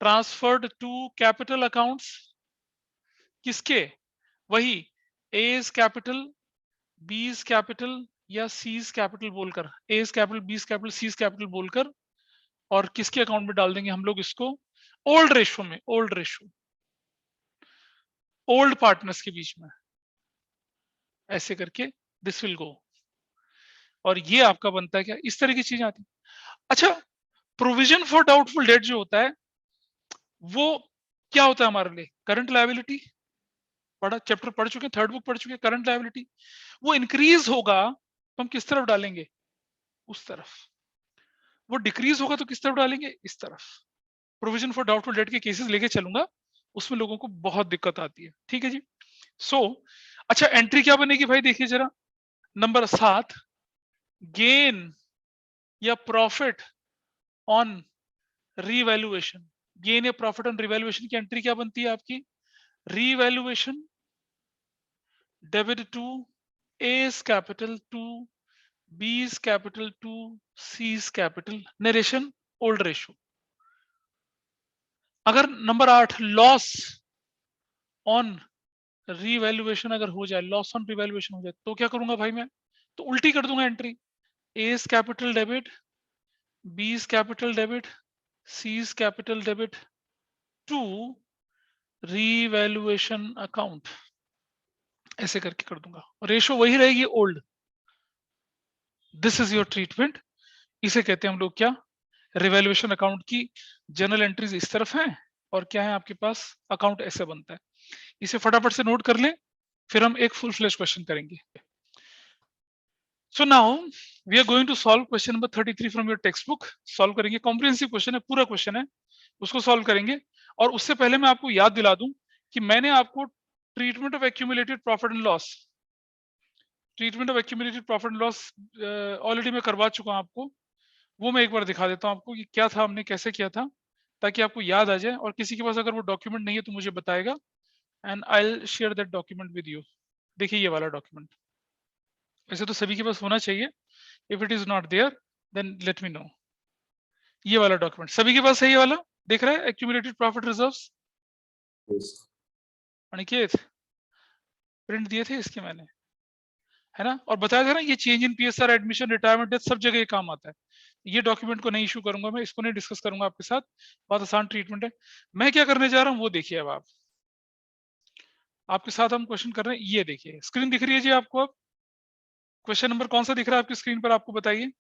transferred to capital accounts, किसके? वही A is capital, B is capital या सी इज कैपिटल बोलकर, A is capital, B is capital, C is capital बोलकर, और किसके अकाउंट में डाल देंगे हम लोग इसको? ओल्ड रेशो में, ओल्ड रेशो, ओल्ड पार्टनर्स के बीच में, ऐसे करके दिस विल गो। और ये आपका बनता है क्या? इस तरह की चीजें आती है। अच्छा, प्रोविजन फॉर डाउटफुल डेट जो होता है वो क्या होता है हमारे लिए? करंट लायबिलिटी, पढ़ा, चैप्टर पढ़ चुके हैं, थर्ड बुक पढ़ चुके हैं। करंट लायबिलिटी वो इंक्रीज होगा तो हम किस तरफ डालेंगे? उस तरफ। वो डिक्रीज होगा तो किस तरफ डालेंगे? इस तरफ। प्रोविजन फॉर डाउटफुल डेट के केसेस लेके चलूंगा, उसमें लोगों को बहुत दिक्कत आती है, ठीक है जी। अच्छा एंट्री क्या बनेगी भाई? देखिए जरा, नंबर 7, गेन या प्रॉफिट ऑन रीवैल्यूएशन। गेन या प्रॉफिट ऑन रीवैल्यूएशन की एंट्री क्या बनती है आपकी? Revaluation debit to A's capital to B's capital to C's capital, narration old ratio. अगर नंबर 8, लॉस ऑन रीवैल्यूएशन अगर हो जाए, लॉस ऑन रीवैल्यूएशन हो जाए, तो क्या करूंगा भाई मैं? तो उल्टी कर दूंगा entry, A's capital debit, B's capital debit, C's capital debit to revaluation account, ऐसे करके कर दूंगा। रेशो वही रहेगी, old. This is your treatment. इसे कहते हैं हम लोग क्या? रिवैल्यूएशन अकाउंट की जनरल एंट्रीज इस तरफ हैं, और क्या है आपके पास? अकाउंट ऐसे बनता है। इसे फटाफट से नोट कर लें, फिर हम एक फुल फ्लैश क्वेश्चन करेंगे। So now we are going to solve question number 33 from your text book. Solve करेंगे, कॉम्प्रिहेंसिव क्वेश्चन है, पूरा क्वेश्चन है, उसको सॉल्व करेंगे। और उससे पहले मैं आपको याद दिला दूं कि मैंने आपको treatment of accumulated profit and loss treatment of accumulated profit and loss already मैं करवा चुका हूं आपको, वो मैं एक बार दिखा देता हूं आपको कि क्या था, हमने कैसे किया था, ताकि आपको याद आ जाए। और किसी के पास अगर वो डॉक्यूमेंट नहीं है तो मुझे बताएगा, and I will share that document with you. देखिए ये वाला डॉक्यूमेंट, वैसे तो सभी के पास होना चाहिए, if it is not there then let me know. ये वाला डॉक्यूमेंट सभी के पास है, ये वाला दिख रहा है, accumulated profit reserves. Yes. Aniket print दिए थे इसके मैंने, है ना, और बताया था ना ये change in PSR, admission, retirement, death सब जगह ये काम आता है। ये डॉक्यूमेंट को नहीं इशू करूंगा मैं, इसको नहीं डिस्कस करूंगा आपके साथ, बहुत आसान ट्रीटमेंट है। मैं क्या करने जा रहा हूँ वो देखिए। अब आप, आपके साथ हम क्वेश्चन कर रहे हैं, ये देखिए स्क्रीन दिख रही है जी आपको। अब क्वेश्चन नंबर कौन सा दिख रहा है आपकी स्क्रीन पर, आपको बताइए,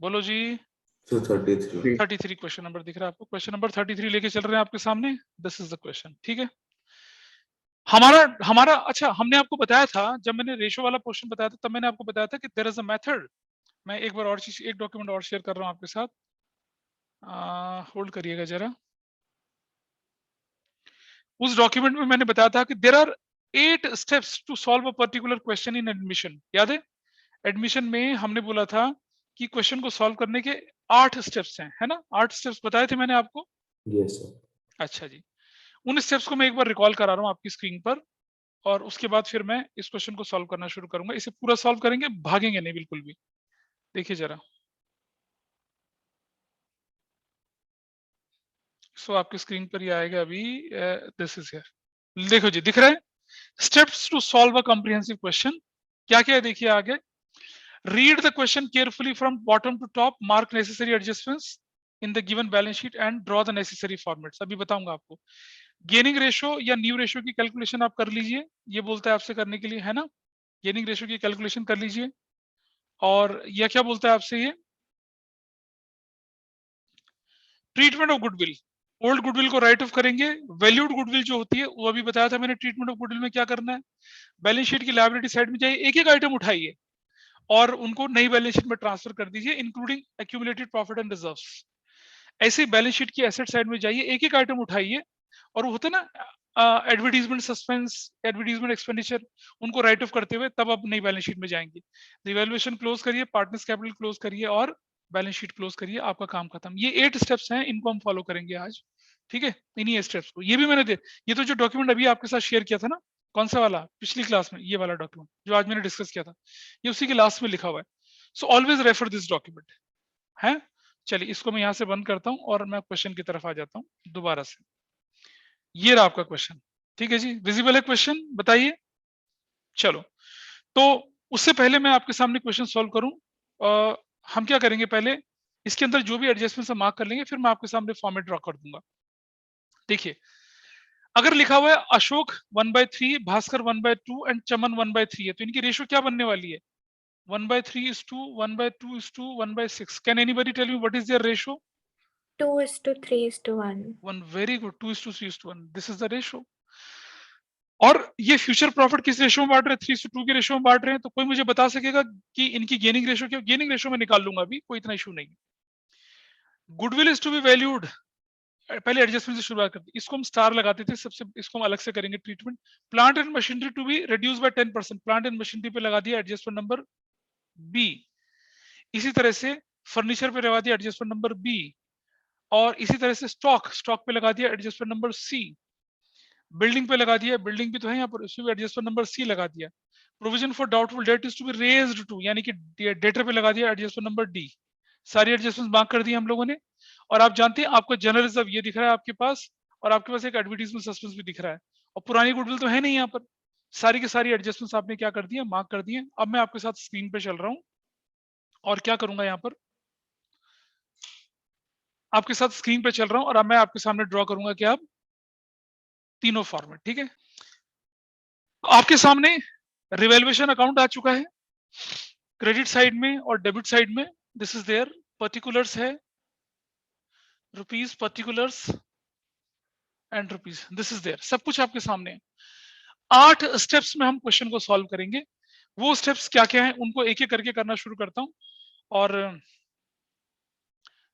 बोलो जी। 233. 33 क्वेश्चन नंबर दिख रहा है आपको, क्वेश्चन नंबर 33 लेके चल रहे हैं आपके सामने। दिस इज द क्वेश्चन, ठीक है। हमारा हमारा अच्छा, हमने आपको बताया था जब मैंने रेशो वाला क्वेश्चन बताया था, तब मैंने आपको बताया था कि देयर इज अ मेथड। मैं एक बार और चीज, एक डॉक्यूमेंट और शेयर कर रहा हूं आपके साथ, होल्ड करिएगा जरा। उस डॉक्यूमेंट में मैंने बताया था कि there are 8 steps to solve a particular question in admission. याद है, एडमिशन में हमने बोला था कि क्वेश्चन को सॉल्व करने के 8 स्टेप्स हैं, है ना, 8 स्टेप्स बताए थे मैंने आपको। Yes, sir. अच्छा जी, उन स्टेप्स को मैं एक बार रिकॉल करा रहा हूं आपकी स्क्रीन पर, और उसके बाद फिर मैं इस क्वेश्चन को सॉल्व करना शुरू करूंगा। इसे पूरा सॉल्व करेंगे, भागेंगे नहीं बिल्कुल भी। देखिए जरा, सो आपकी स्क्रीन पर ही आएगा अभी, दिस इज हियर। देखो जी, दिख रहा है, steps to solve a comprehensive question. क्या क्या है देखिए आगे। Read the question carefully from bottom to top, mark necessary adjustments in the given balance sheet and draw the necessary formats. अभी बताऊंगा आपको। गेनिंग रेशियो या न्यू रेशियो की कैलकुलेशन आप कर लीजिए, ये बोलता है आपसे करने के लिए, है ना। गेनिंग रेशियो की कैलकुलेशन कर लीजिए। और यह क्या बोलता है आपसे, ये treatment of goodwill, old goodwill को राइट ऑफ करेंगे। वैल्यूड गुडविल जो होती है वो अभी बताया था मैंने, ट्रीटमेंट ऑफ गुडविल में क्या करना है, बैलेंस शीट की लायबिलिटी साइड में जाइए, एक एक आइटम उठाइए और उनको नई बैलेंस शीट में ट्रांसफर कर दीजिए, including accumulated profit and reserves. ऐसे ही बैलेंस शीट की एसेट साइड में जाइए, एक एक आइटम उठाइए, और वो होता है ना एडवर्टीजमेंट सस्पेंस, एडवर्टीजमेंट एक्सपेंडिचर, उनको राइट ऑफ करते हुए तब आप नई बैलेंस शीट में जाएंगे। रिवैल्यूएशन क्लोज करिए, पार्टनर्स कैपिटल क्लोज करिए और बैलेंस शीट क्लोज करिए, आपका काम खत्म। ये 8 स्टेप्स हैं, इनको हम फॉलो करेंगे आज, ठीक है, इन्हीं स्टेप्स को। ये भी मैंने ये तो जो डॉक्यूमेंट अभी आपके साथ शेयर किया था ना, कौन सा वाला, पिछली क्लास में, ये वाला डॉक्यूमेंट जो आज मैंने डिस्कस किया था, ये उसी के लास्ट में लिखा हुआ है। So always refer this document, है। चलिए इसको मैं यहाँ से बंद करता हूँ और मैं क्वेश्चन की तरफ आ जाता हूँ दोबारा से। ये रहा आपका क्वेश्चन, ठीक है जी, विजिबल है क्वेश्चन, बताइए। चलो, तो उससे पहले मैं आपके सामने क्वेश्चन सॉल्व करूं, हम क्या करेंगे, पहले इसके अंदर जो भी एडजस्टमेंट हम मार्क कर लेंगे, फिर मैं आपके सामने फॉर्मेट ड्रॉ कर दूंगा। देखिए, अगर लिखा हुआ है अशोक 1/3, भास्कर 1/2 एंड चमन 1/3 है, तो इनकी रेशियो क्या बनने वाली है, 1/3:2, 1/2:2, 1/6। Can anybody tell me what is their ratio? 2:3:1. 1, very good, 2:3:1, this is the ratio. और ये फ्यूचर प्रॉफिट किस रेशियो में बांट रहे हैं, 3:2 के रेशियो में बांट रहे हैं। तो कोई मुझे बता सकेगा कि इनकी गेनिंग रेशियो क्या? गेनिंग रेशियो में निकाल लूंगा अभी, कोई इतना इशू नहीं। Goodwill is to be valued, पहले एडजस्टमेंट से शुरुआत करते, इसको हम स्टार लगाते थे सबसे, इसको हम अलग से करेंगे treatment. Plant and machinery to be reduce by 10%, plant and machinery पे लगा दिया एडजस्टमेंट नंबर बी। इसी तरह से फर्नीचर पे लगा दिया एडजस्टमेंट नंबर बी, और इसी तरह से स्टॉक पे लगा दिया एडजस्टमेंट नंबर सी। बिल्डिंग पे लगा दिया, बिल्डिंग भी तो है यहाँ पर, उसमें एडजस्टमेंट नंबर सी लगा दिया। Provision for doubtful debt is to be raised to, यानी कि डेटर पे लगा दिया एडजस्टमेंट नंबर डी। सारी एडजस्टमेंट मार्क कर दी हम लोगों ने। और आप जानते हैं आपको जनरल रिजर्व ये दिख रहा है आपके पास, और आपके पास एक एडवर्टीजमेंट सस्पेंस भी दिख रहा है, और पुरानी गुडविल तो है नहीं यहाँ पर। सारी की सारी एडजस्टमेंट्स आपने क्या कर दी है, मार्क कर दी है। अब मैं आपके साथ स्क्रीन पे चल रहा हूँ और क्या करूंगा, यहाँ पर आपके साथ स्क्रीन पे चल रहा हूँ और अब मैं आपके सामने ड्रॉ करूंगा क्या, अब तीनों फॉर्मेट, ठीक है। आपके सामने रिवैल्यूएशन अकाउंट आ चुका है, क्रेडिट साइड में और डेबिट साइड में। दिस इज देयर, पर्टिकुलर्स है, rupees, particulars and rupees, this is there, सब कुछ आपके सामने है। 8 स्टेप्स में हम क्वेश्चन को सॉल्व करेंगे। वो स्टेप्स क्या क्या हैं उनको एक एक करके करना शुरू करता हूं, और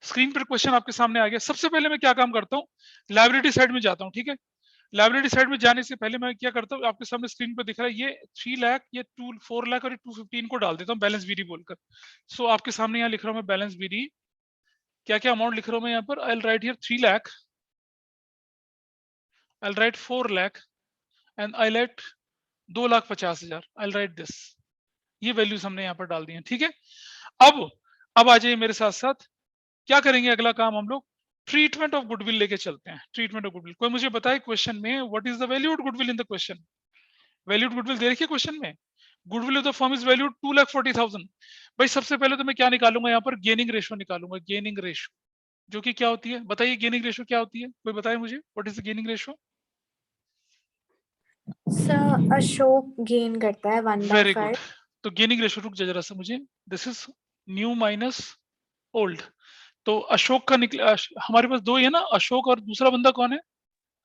स्क्रीन पर क्वेश्चन आपके सामने आ गया। सबसे पहले मैं क्या काम करता हूं, लायबिलिटी साइड में जाता हूं, ठीक है। लाइबिलिटी साइड में जाने से पहले मैं क्या करता हूँ, आपके सामने स्क्रीन पर दिख रहा है ये 3 लाख, ये 4 लाख और ये 215 को डाल देता हूँ बैलेंस बीडी बोलकर। सो आपके सामने यहाँ लिख रहा हूँ मैं बैलेंस बीडी, क्या क्या अमाउंट लिख रहा हूँ मैं यहाँ पर, I will write here 3 lakh, I will write 4 lakh and I let 2,50,000, I will write this. ये वैल्यूज हमने यहाँ पर डाल दी हैं, ठीक है। अब आ जाइए मेरे साथ साथ, क्या करेंगे अगला काम हम लोग, ट्रीटमेंट ऑफ गुडविल लेके चलते हैं। ट्रीटमेंट ऑफ गुडविल, कोई मुझे बताए क्वेश्चन में what is the value of goodwill in the question. Value of goodwill दे रखी है क्वेश्चन में, goodwill of the firm is valued 2,40,000। भाई सबसे पहले तो मैं क्या निकालूंगा यहाँ पर, गेनिंग रेशो निकालूंगा, गेनिंग रेशो, जो कि क्या होती है बताइए, गेनिंग रेशो क्या होती है, कोई बताए मुझे what is the gaining ratio. Sir Ashok gain करता है वेरी गुड, 1/5। तो गेनिंग रेशो, रुक जा जरा सा मुझे, this is new minus old. तो अशोक का निकला, हमारे पास दो ही है ना, अशोक और दूसरा बंदा कौन है,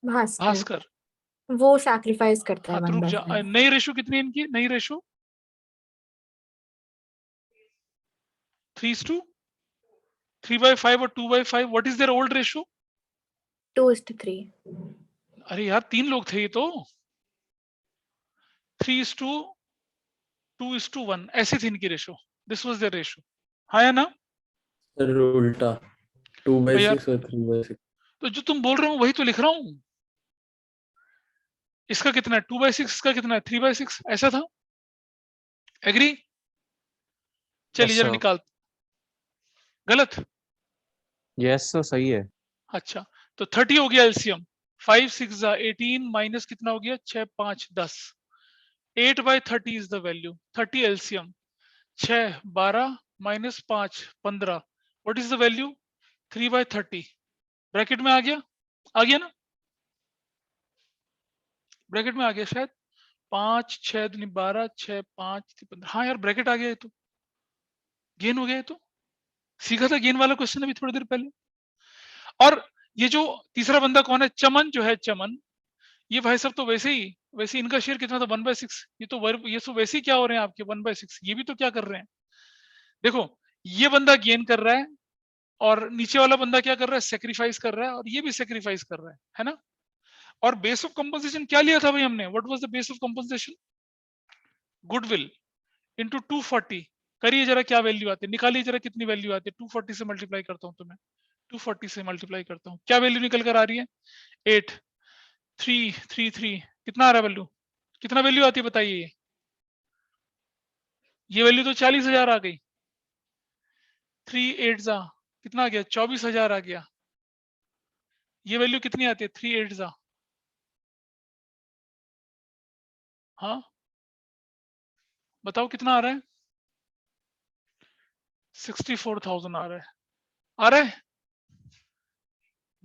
भास्कर भास्कर। वो सैक्रिफाइस करता है हाँ तो रुक जा, 1/5। नई रेशो कितनी है इनकी, नई रेशो 3:2, 3/5 और 2/5। What is their old ratio. 2:3। अरे यार 3 लोग थे ये तो, 3:2:1 ऐसी थी इनकी रेशो, दिस वाज देयर रेशो, हाँ या ना। सर उल्टा तो 2/6 और 3/6। तो जो तुम बोल रहे हो वही तो लिख रहा हूँ, इसका कितना है 2/6, इसका कितना है 3/6, ऐसा था, एग्री। चलिए जरा निकाल, गलत, यस सर सही है। अच्छा तो 30 हो गया एलसीएम, 5 6 18 माइनस कितना हो गया 6 5 10, 8/30 is the value, 30 LCM, 6 12 minus 5 15, what is the value 3/30। Bracket में आ गया ना, ब्रैकेट में आ गया शायद, 5 6 दूनी 12 6 5 15, हाँ यार ब्रैकेट आ गया, ये तो गेन हो गया, ये तो सीखा था गेन वाला क्वेश्चन अभी थोड़ी देर पहले। और ये जो तीसरा बंदा कौन है, चमन जो है, चमन, ये भाई सब तो वैसे इनका शेयर कितना था 1/6, ये तो वैसे ही क्या हो रहे हैं आपके 1/6, ये भी तो क्या कर रहे हैं, देखो ये बंदा गेन कर रहा है और नीचे वाला बंदा क्या कर रहा है, सेक्रीफाइस कर रहा है, और ये भी सेक्रीफाइस कर रहा है ना। और बेस ऑफ कंपनसेशन क्या लिया था भाई हमने, what was the base of compensation, goodwill into 240, करिए जरा क्या वैल्यू आती है, निकालिए जरा कितनी वैल्यू आती है, 240 से मल्टीप्लाई करता हूं तो मैं 240 से मल्टीप्लाई करता हूं, क्या वैल्यू निकल कर आ रही है 8333, कितना आ रहा है वैल्यू, कितना वैल्यू आती है बताइए, ये वैल्यू तो 40,000 आ गई, 3 8 जा कितना आ गया 24,000 आ गया, ये वैल्यू कितनी आती है 3 8 जा, हाँ बताओ कितना आ रहा है, 64,000 आ रहा है,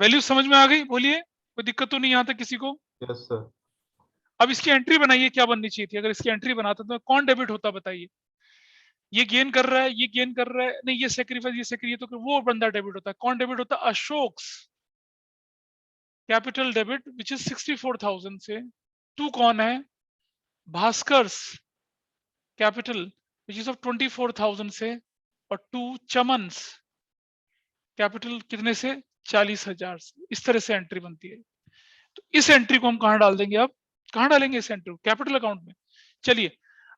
वैल्यू समझ में आ गई, बोलिए कोई दिक्कत तो नहीं यहाँ तक किसी को। Yes sir. अब इसकी एंट्री बनाइए, क्या बननी चाहिए थी, अगर इसकी एंट्री बनाता तो कौन डेबिट होता बताइए, ये गेन कर रहा है, ये गेन कर रहा है, नहीं ये सेक्रीफाइस, ये सेक्रीफाइस, तो वो बंदा डेबिट होता है, कौन डेबिट होता है, Ashoks capital debit which is 64,000 से, टू कौन है, भास्कर्स कैपिटल विच इज ऑफ 24,000 से, और टू चमन्स कैपिटल कितने से 40,000 से, इस तरह से एंट्री बनती है। तो इस एंट्री को हम कहां डाल देंगे, अब कहां डालेंगे इस एंट्री को, कैपिटल अकाउंट में। चलिए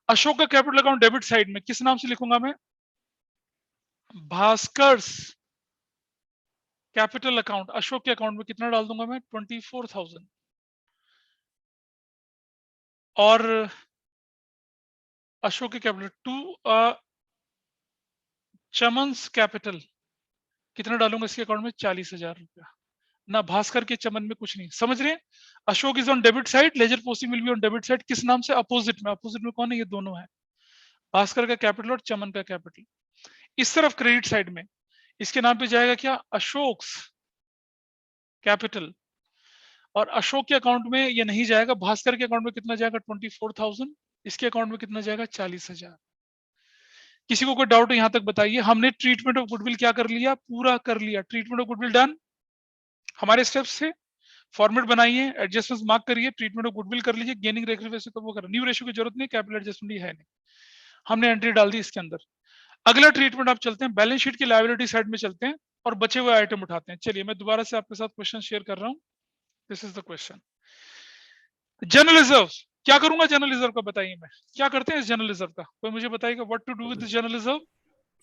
अशोक का कैपिटल अकाउंट डेबिट साइड में किस नाम से लिखूंगा मैं, भास्कर्स कैपिटल अकाउंट, अशोक के अकाउंट में कितना डाल दूंगा मैं 24,000, और अशोक के कैपिटल टू चमन्स कैपिटल कितना डालूंगा इसके अकाउंट में 40,000 रुपया, ना भास्कर के चमन में कुछ नहीं, समझ रहे हैं। Ashok is on debit side, ledger posting will be on debit side, किस नाम से, अपोजिट में, अपोजिट में कौन है, ये दोनों है, भास्कर का कैपिटल और चमन का कैपिटल। इस तरफ क्रेडिट साइड में इसके नाम पे जाएगा क्या, अशोक्स कैपिटल, और अशोक के अकाउंट में ये नहीं जाएगा, भास्कर के अकाउंट में कितना जाएगा 24,000, इसके अकाउंट में कितना जाएगा 40,000। किसी को कोई डाउट है यहाँ तक बताइए, हमने ट्रीटमेंट ऑफ गुडविल क्या कर लिया, पूरा कर लिया, ट्रीटमेंट ऑफ गुडविल डन, हमारे स्टेप्स से फॉर्मेट बनाइए, एडजस्टमेंट मार्क करिए, ट्रीटमेंट ऑफ गुडविल कर लीजिए, गेनिंग रेशियो को वो कर, न्यू रेशियो की जरूरत नहीं, कैपिटल एडजस्टमेंट है नहीं, हमने एंट्री डाल दी इसके अंदर। अगला ट्रीटमेंट आप चलते हैं, बैलेंस शीट की लायबिलिटी साइड में चलते हैं और बचे हुए आइटम उठाते हैं। चलिए मैं दोबारा से आपके साथ क्वेश्चन शेयर कर रहा हूं, this is the question, general reserve क्या करूंगा? जनरल रिजर्व का बताइए, मैं क्या करते हैं इस जनरल रिजर्व का? कोई मुझे बताइएगा what to do with general reserve?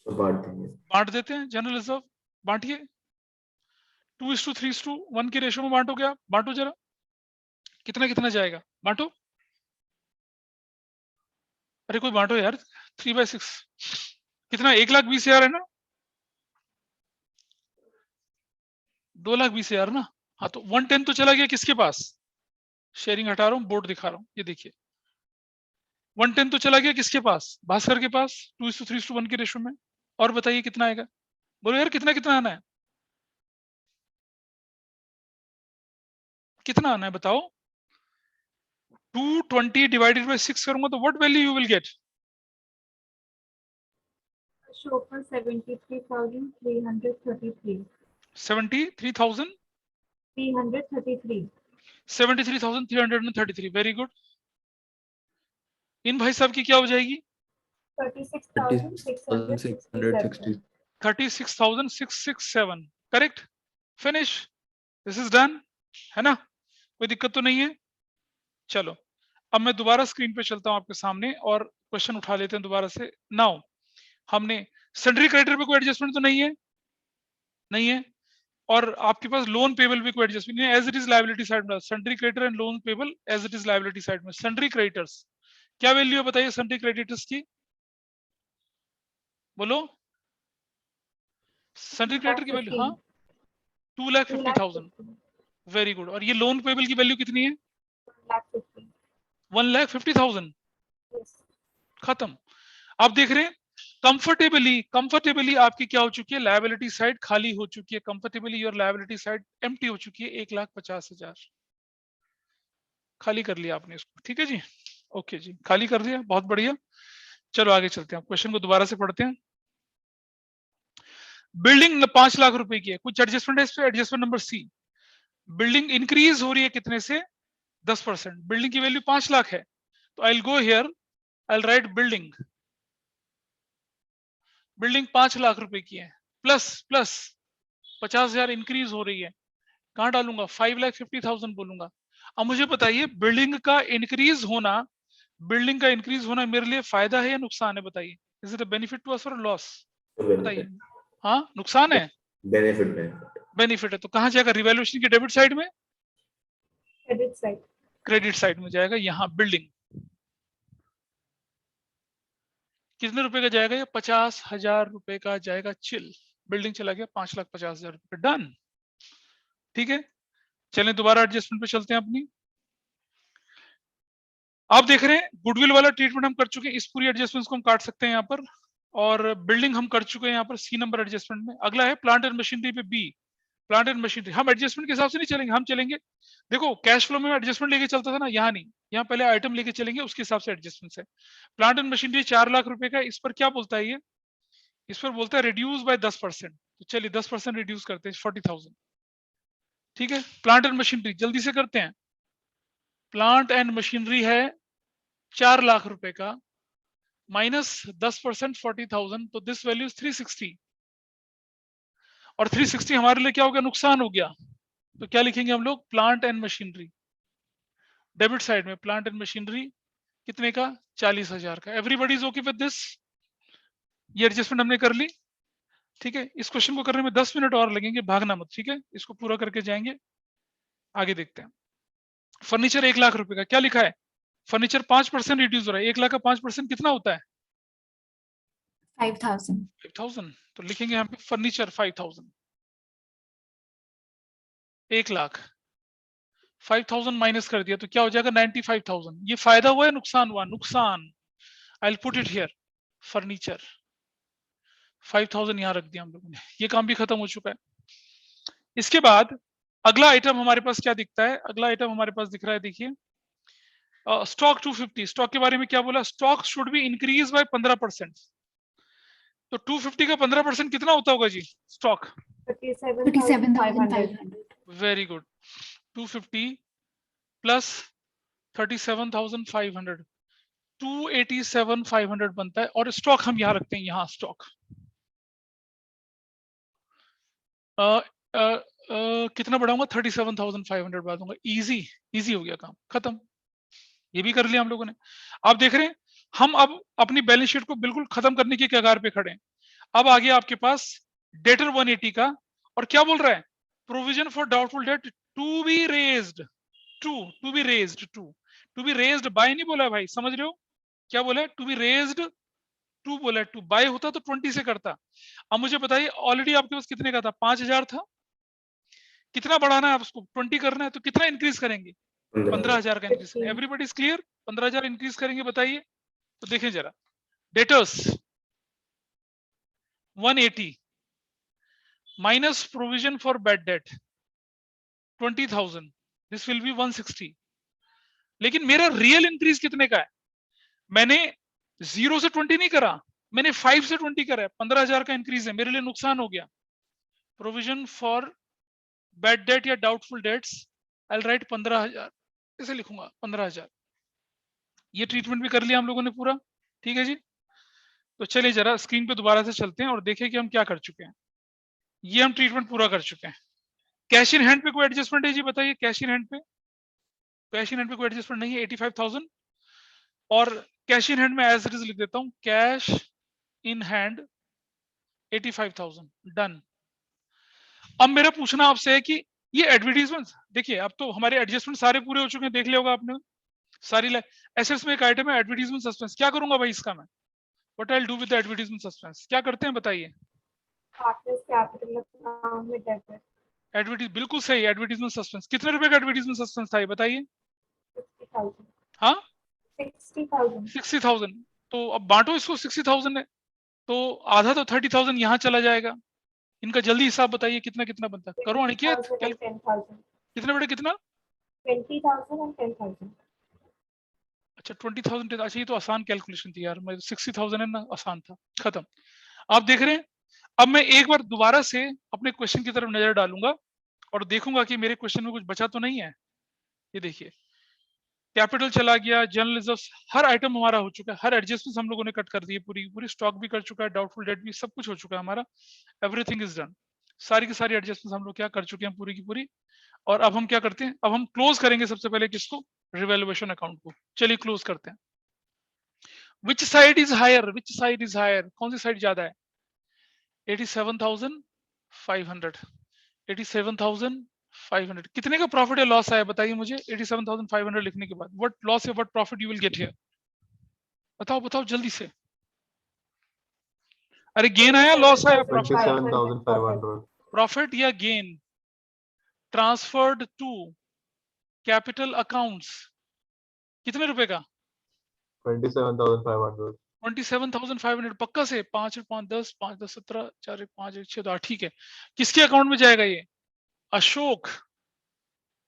तो बांट देंगे। बांट देते हैं जनरल रिजर्व, बांटिए 2:3:1 की रेशो में बांटो। क्या बांटो जरा, कितना कितना जाएगा? बांटो, अरे कोई बांटो यार। 3/6 कितना? 1,20,000 है ना? 2,20,000 ना? हाँ तो 110 तो चला गया किसके पास? शेयरिंग हटा रहा हूँ, बोर्ड दिखा रहा हूँ, ये देखिए 110 तो चला गया किसके पास? भास्कर के पास 2:3:1 की रेशो में। और बताइए कितना आएगा? बोलो यार कितना कितना आना है? कितना आना है बताओ? 220 डिवाइडेड बाय 6 करूंगा तो what value you will get? Ashok 73,333. 73,000 333. 73,333। Very good. इन भाई साहब की क्या हो जाएगी? 36,667. 36,667। Correct, finish, this is done, है ना? कोई दिक्कत तो नहीं है? चलो अब मैं दोबारा स्क्रीन पे चलता हूं आपके सामने और क्वेश्चन उठा लेते हैं दोबारा से। नाउ हमने सन्ड्री क्रेडिटर पे कोई एडजस्टमेंट तो नहीं है? नहीं है। और आपके पास लोन पेबल भी कोई एडजस्टमेंट नहीं है, as it is liability side में। Sundry creditor and loan payable as it is liability side में। सन्ड्री क्रेडिटर्स क्या वैल्यू है बताइए सन्ड्री क्रेडिटर्स की? बोलो सन्ड्री क्रेडिटर की वैल्यू। हाँ 2,50,000। Very good. और ये लोन पेबल की वैल्यू कितनी है? 1,50,000। खत्म। आप देख रहे हैं कंफर्टेबली आपकी क्या हो चुकी है? लायबिलिटी साइड खाली हो चुकी है। Comfortably your liability side empty हो चुकी है। 1,50,000 खाली कर लिया आपने इसको। ठीक है जी, ओके जी, खाली कर दिया, बहुत बढ़िया। चलो आगे चलते हैं, क्वेश्चन को दोबारा से पढ़ते हैं। बिल्डिंग 5 लाख रुपए की है, कुछ एडजस्टमेंट है इस पे? Adjustment number C. Building increase हो रही है कितने से? 10%। बिल्डिंग की वैल्यू 5 लाख है, तो I will go here, I will write building. Building 5 lakh रुपए की है, प्लस प्लस 50,000 इंक्रीज हो रही है। कहां डालूंगा? 5,50,000 बोलूंगा। अब मुझे बताइए बिल्डिंग का इंक्रीज होना, बिल्डिंग का इंक्रीज होना मेरे लिए फायदा है या नुकसान है? बताइए, is it a benefit to us और लॉस? बताइए। हाँ नुकसान है, बेनिफिट बेनिफिट। बेनिफिट है। तो कहां जाएगा? रिवैल्यूएशन की डेबिट साइड में, Credit side. क्रेडिट साइड में जाएगा। यहाँ बिल्डिंग कितने रुपए का जाएगा? ये 50,000 रुपए का जाएगा। चिल, बिल्डिंग चला गया 5,50,000 रुपए। डन, ठीक है। चलें दोबारा एडजस्टमेंट पे चलते हैं अपनी। आप देख रहे हैं गुडविल वाला ट्रीटमेंट हम कर चुके हैं, इस पूरी एडजस्टमेंट को हम काट सकते हैं यहाँ पर। और बिल्डिंग हम कर चुके हैं यहाँ पर सी नंबर एडजस्टमेंट में। अगला है प्लांट एंड मशीनरी पे बी। प्लांट एंड मशीनरी हम एडजस्टमेंट के हिसाब से नहीं चलेंगे, हम चलेंगे, देखो कैश फ्लो में एडजस्टमेंट लेके चलता था ना, यहाँ नहीं, यहाँ पहले आइटम लेके चलेंगे, उसके हिसाब से एडजस्टमेंट है। प्लांट एंड मशीनरी 4 लाख रुपए का, इस पर क्या बोलता है ये? इस पर बोलता है रिड्यूस बाय 10%। तो चलिए 10% रिड्यूस करते हैं, 40,000। ठीक है, प्लांट एंड मशीनरी जल्दी से करते हैं। प्लांट एंड मशीनरी है 4 लाख रुपए का, माइनस 10% 40,000, तो दिस वैल्यू इज 360। और 360 हमारे लिए क्या हो गया? नुकसान हो गया। तो क्या लिखेंगे हम लोग? Plant and machinery debit side में, प्लांट एंड मशीनरी कितने का? 40,000 का। Everybody is okay with this? ये एडजस्टमेंट हमने कर ली। ठीक है, इस क्वेश्चन को करने में 10 मिनट और लगेंगे, भागना मत। ठीक है, इसको पूरा करके जाएंगे, आगे देखते हैं। फर्नीचर 1 लाख रुपए का, क्या लिखा है? फर्नीचर 5% रिड्यूस हो रहा है। 1 लाख का 5% कितना होता है? 5,000. 5,000। तो लिखेंगे यहाँ पे फर्नीचर 5,000। 1 लाख 5,000 माइनस कर दिया तो क्या हो जाएगा? 95,000। ये फायदा हुआ है नुकसान हुआ? नुकसान। I will put it here, furniture 5,000 यहाँ रख दिया हम लोगों ने। ये काम भी खत्म हो चुका है। इसके बाद अगला आइटम हमारे पास क्या दिखता है? अगला आइटम हमारे पास दिख रहा है, देखिए स्टॉक 250। स्टॉक के बारे में क्या बोला? Stock should be increase by 15%। तो 250 का 15% कितना होता होगा जी? स्टॉक 37,500. 37,500. Very good. 250 प्लस 37,500, 287,500 बनता है। और स्टॉक हम यहाँ रखते हैं, यहाँ स्टॉक कितना बढ़ाऊंगा? 37,500 बढ़ा दूंगा। इजी, इजी हो गया काम, खत्म। ये भी कर लिया हम लोगों ने। आप देख रहे हैं हम अब अपनी बैलेंस शीट को बिल्कुल खत्म करने की कगार पे खड़े हैं। अब आ गया आपके पास डेटर 180 का, और क्या बोल रहा है, provision for doubtful debt to be raised, to be raised, to be raised by नहीं बोला है भाई, समझ रहे हो क्या बोला है, टू बी रेज्ड, टू बोला है, टू बाय होता तो 20 से करता। अब मुझे बताइए ऑलरेडी आपके पास कितने का था, 5000 था, कितना बढ़ाना है आप उसको, 20 करना है तो कितना इंक्रीज करेंगे, 15,000 का increase. 15. Everybody is clear, 15,000 increase करेंगे, बताइए। तो देखें जरा, debtors 180 minus provision for bad debt 20,000, this will be 160। लेकिन मेरा रियल इंक्रीज कितने का है, मैंने 0 से 20 नहीं करा, मैंने 5 से 20 करा है, 15,000 का इंक्रीज है, मेरे लिए नुकसान हो गया। प्रोविजन फॉर बैड डेट या doubtful dates I will write 15,000, ऐसे लिखूंगा 15,000। ये ट्रीटमेंट भी कर लिया हम लोगों ने पूरा, ठीक है जी। तो चलिए जरा स्क्रीन पे दोबारा से चलते हैं और देखें कि हम क्या कर चुके हैं। ये हम ट्रीटमेंट पूरा कर चुके हैं। कैश इन हैंड पे कोई एडजस्टमेंट है जी, बताइए। कैश इन हैंड पे, कैश इन हैंड पे कोई एडजस्टमेंट नहीं है, 85,000। और कैश इन हैंड में एज इट इज लिख देता हूं, कैश इन हैंड 85,000, डन। अब मेरा पूछना आपसे है कि ये एडवर्टीजमेंट, देखिए अब तो हमारे एडजस्टमेंट सारे पूरे हो चुके हैं, देख लिया होगा आपने सारी एसेट्स में एक आइटम है एडवर्टीजमेंट सस्पेंस। क्या करूंगा भाई इसका मैं, what I will do with the advertisement suspense, क्या करते हैं बताइए। Partners capital account में debit एडवर्टीज, बिल्कुल सही, एडवर्टीजमेंट सस्पेंस। कितने रुपए का एडवर्टीजमेंट सस्पेंस था ये बताइए। 60,000. हाँ 60,000. 60,000, तो अब बांटो इसको, 60,000 है तो आधा तो 30,000 यहाँ चला जाएगा। इनका जल्दी हिसाब बताइए कितना कितना बनता है, करो अनिकेत। 20,000 and 10,000. कितने बड़े कितना, 20,000 and 10,000. अच्छा 20,000, अच्छा ये तो आसान कैलकुलेशन थी यार, मैं 60,000 है ना, आसान था, खत्म। आप देख रहे हैं, अब मैं एक बार दोबारा से अपने क्वेश्चन की तरफ नजर डालूंगा और देखूंगा कि मेरे क्वेश्चन में कुछ बचा तो नहीं है। ये देखिए, कैपिटल चला गया, जनरल रिजर्व, हर आइटम हमारा हो चुका है, हर एडजस्टमेंट हम लोगों ने कट कर दी है, पूरी पूरी स्टॉक भी कर चुका है, डाउटफुल डेट भी, सब कुछ हो चुका है हमारा, एवरीथिंग इज डन। सारी की सारी एडजस्टमेंट हम लोग क्या कर चुके हैं, पूरी की पूरी। और अब हम क्या करते हैं, अब हम क्लोज करेंगे सबसे पहले किसको, रिवैल्यूएशन अकाउंट को। चलिए क्लोज करते हैं। Which side is higher, which side is higher, कौन सी साइड ज्यादा है, 87,500, 87,500। कितने का प्रॉफिट या लॉस आया बताइए मुझे, 87,500 लिखने के बाद व्हाट लॉस या what profit you will get here, बताओ बताओ जल्दी से। अरे गेन आया, लॉस आया, प्रॉफिट, 27,500. प्रॉफिट या gain transferred to capital accounts, कितने रुपए का, 27,500. 27,500 पक्का से, 5 और 5 10, 5 10 17, 4 5 1 6 8, ठीक है। किसके अकाउंट में जाएगा ये, अशोक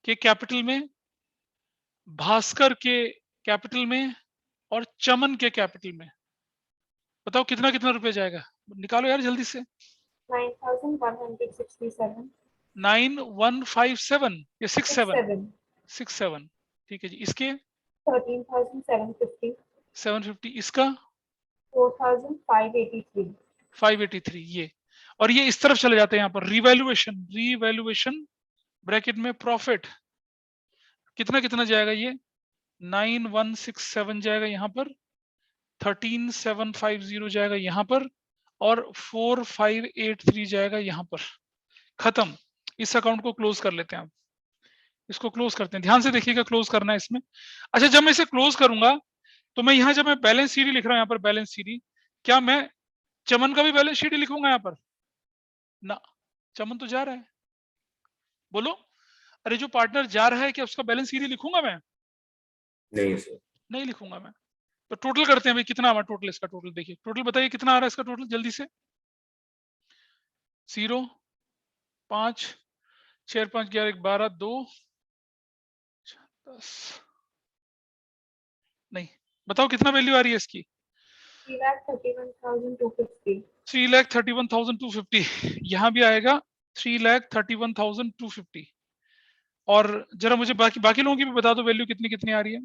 के कैपिटल में, भास्कर के कैपिटल में और चमन के कैपिटल में। बताओ कितना कितना रुपए जाएगा, निकालो यार जल्दी से। 9,167. 9157 या 67, 67. 67, ठीक है जी। इसके 13,750. 750, इसका 4,583. 583, ये। और ये इस तरफ चले जाते हैं यहाँ पर, रिवैल्यूएशन, रिवैल्यूएशन ब्रैकेट में प्रॉफिट, कितना कितना जाएगा ये, 9167 जाएगा यहाँ पर, 13,750 जाएगा यहाँ पर, और 4,583 जाएगा यहाँ पर। खत्म, इस अकाउंट को क्लोज कर लेते हैं। आप इसको क्लोज करते हैं, ध्यान से देखिएगा, क्लोज करना है इसमें। अच्छा, जब मैं इसे क्लोज करूंगा तो मैं यहाँ, जब मैं बैलेंस शीट लिख रहा हूँ यहाँ पर, बैलेंस शीट, क्या मैं चमन का भी बैलेंस शीट लिखूंगा यहाँ पर ना, चमन तो जा रहा है, बोलो। अरे जो पार्टनर जा रहा है क्या उसका बैलेंस शीट लिखूंगा मैं, नहीं सर, नहीं लिखूंगा मैं। तो टोटल करते हैं भाई, कितना हमारा टोटल, इसका टोटल देखिए, टोटल बताइए कितना आ रहा है इसका टोटल जल्दी से। 0 5 6 5 11 12 2 10, नहीं बताओ कितना वैल्यू आ रही है इसकी, 3,31,250. 3,31,250, यहाँ भी आएगा 3,31,250। और जरा मुझे बाकी लोगों की भी बता दो वैल्यू कितनी कितनी आ रही है।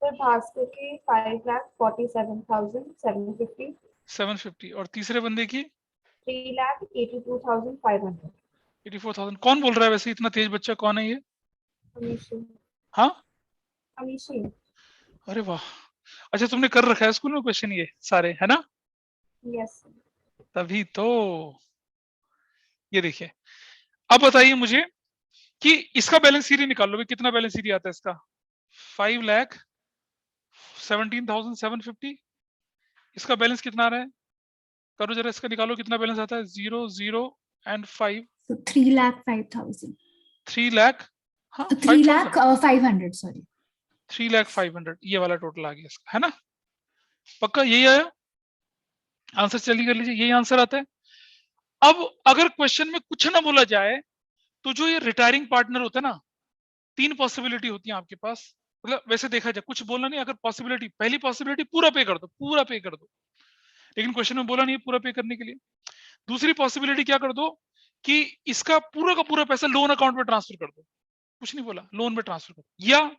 फिर भास्कर की 5,47,750. 750, और तीसरे बंदे की 3,82,500. 84,000। कौन बोल रहा है वैसे, इतना तेज बच्चा कौन है ये, अमीश. हाँ अमीशी। अरे वाह, अच्छा तुमने कर रखा है स्कूल में क्वेश्चन ये सारे, है ना? यस। तभी तो। ये देखिए, अब बताइए मुझे कि इसका बैलेंस शीट निकाल लो भाई, कितना बैलेंस शीट आता है इसका? 5,17,750। इसका बैलेंस कितना आ रहा है? करो जरा, इसका निकालो कितना बैलेंस आता है। 0 0 एंड 5। So 3,05,000. 3 लाख, हाँ 3,05,000. Sorry. 3,05,000 ये वाला टोटल आ गया इसका, है ना? पक्का यही आया आंसर? चलिए कर लीजिए, यही आंसर आता है। अब अगर क्वेश्चन में कुछ ना बोला जाए तो जो ये रिटायरिंग पार्टनर होता है ना, 3 पॉसिबिलिटी होती है आपके पास। मतलब वैसे देखा जाए कुछ बोलना नहीं, अगर पॉसिबिलिटी, पहली पॉसिबिलिटी पूरा पे कर दो, पूरा पे कर दो, लेकिन क्वेश्चन में बोला नहीं है पूरा पे करने के लिए। दूसरी पॉसिबिलिटी क्या कर दो कि इसका पूरा का पूरा पैसा लोन अकाउंट में ट्रांसफर कर दो, कुछ नहीं बोला, लोन में ट्रांसफर कर दो, या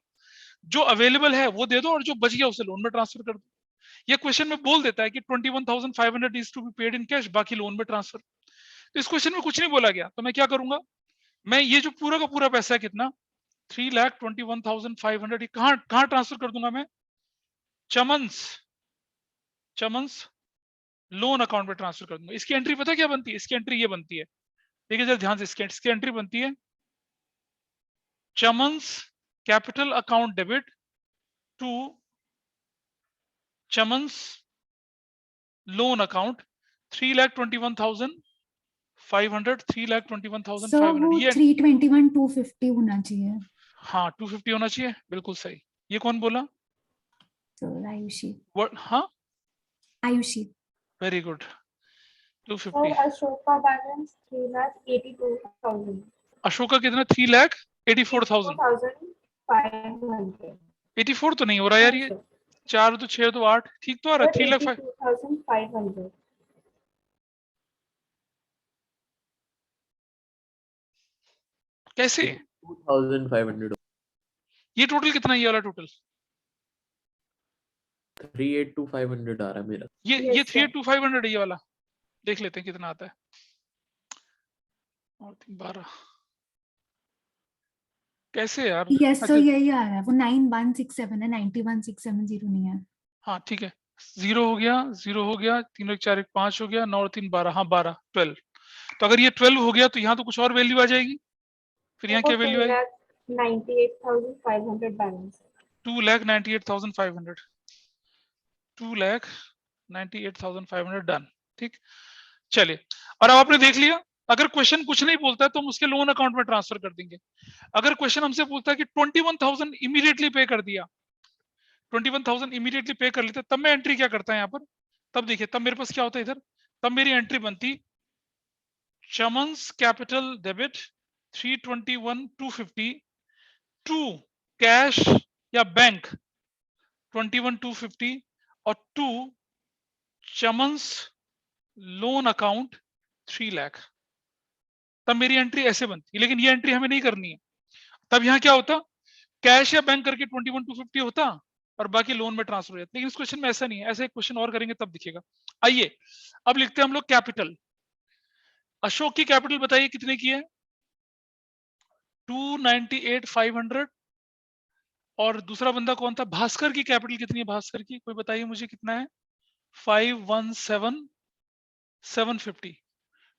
जो अवेलेबल है वो दे दो और जो बच गया उसे लोन में ट्रांसफर कर दो। ये क्वेश्चन में बोल देता है कि 21,500 is to be paid in cash, बाकी लोन में ट्रांसफर। तो इस क्वेश्चन में कुछ नहीं बोला गया, तो मैं क्या करूंगा, मैं ये जो पूरा का पूरा पैसा है कितना, 3,21,500, कहां कहां ट्रांसफर कर दूंगा मैं? चमन्स लोन अकाउंट में ट्रांसफर कर दूंगा। इसकी एंट्री पता क्या बनती है? इसकी एंट्री ये बनती है, देखिए जरा ध्यान से, इसकी एंट्री बनती है Chaman's capital account debit to Chaman's loan account 3,21,500, So 3,21,500 वो ये। 321,250 होना चाहिए. हाँ 250 होना चाहिए, बिल्कुल सही। ये कौन बोला? So Ayushi. What? हाँ Ayushi. वेरी गुड, और 250। अशोक का बैलेंस 3,82,000। अशोक का कितना? 3,84,000। 4,500। 84 तो नहीं हो रहा यार, ये 4 तो 6 तो 8, ठीक तो आ रहा है। 3,05,000 82,500। कैसे? 2,500. ये टोटल कितना है, ये वाला टोटल? 3,82,500 आ रहा है मेरा. ये Yes, sir. 3,82,500 है ये वाला। देख लेते हैं कितना आता है। और 12 कैसे यार? Yes, so अच्छा यही आ रहा है, वो 9167 है, 91,670 नहीं है. हाँ ठीक है, 0 हो गया, 0 हो गया, 3 1 4 1 5 हो गया, 9 और 3 12, हाँ 12 12। तो अगर ये 12 हो गया तो यहाँ तो कुछ और वैल्यू आ जाएगी, फिर यहाँ क्या वैल्यू आएगी? 2,98,500 बैलेंस। 2,98,500, 2,98,500 डन। ठीक, चलिए। और अब आपने देख लिया, अगर क्वेश्चन कुछ नहीं बोलता है तो हम उसके लोन अकाउंट में ट्रांसफर कर देंगे। अगर क्वेश्चन हमसे पूछता है कि 21,000 इमीडिएटली पे कर दिया, 21,000 इमीडिएटली पे कर लेते, तब मैं एंट्री क्या करता है यहाँ पर? तब देखिए, तब मेरे पास क्या होता है इधर, तब मेरी एंट्री बनती चमन्स कैपिटल डेबिट 321,250 टू कैश या बैंक 21,250 और to Chaman's loan account 3 lakh. तब मेरी एंट्री ऐसे बनती, लेकिन ये एंट्री हमें नहीं करनी है। तब यहाँ क्या होता, कैश या बैंक करके 21,250 होता और बाकी लोन में ट्रांसफर हो जाता। लेकिन इस क्वेश्चन में ऐसा नहीं है, ऐसा एक क्वेश्चन और करेंगे तब दिखेगा। आइए अब लिखते हैं हम लोग कैपिटल। अशोक की कैपिटल बताइए कितने की है? 298,500। और दूसरा बंदा कौन था? भास्कर की कैपिटल कितनी है? भास्कर की कोई बताइए मुझे कितना है? 517,750।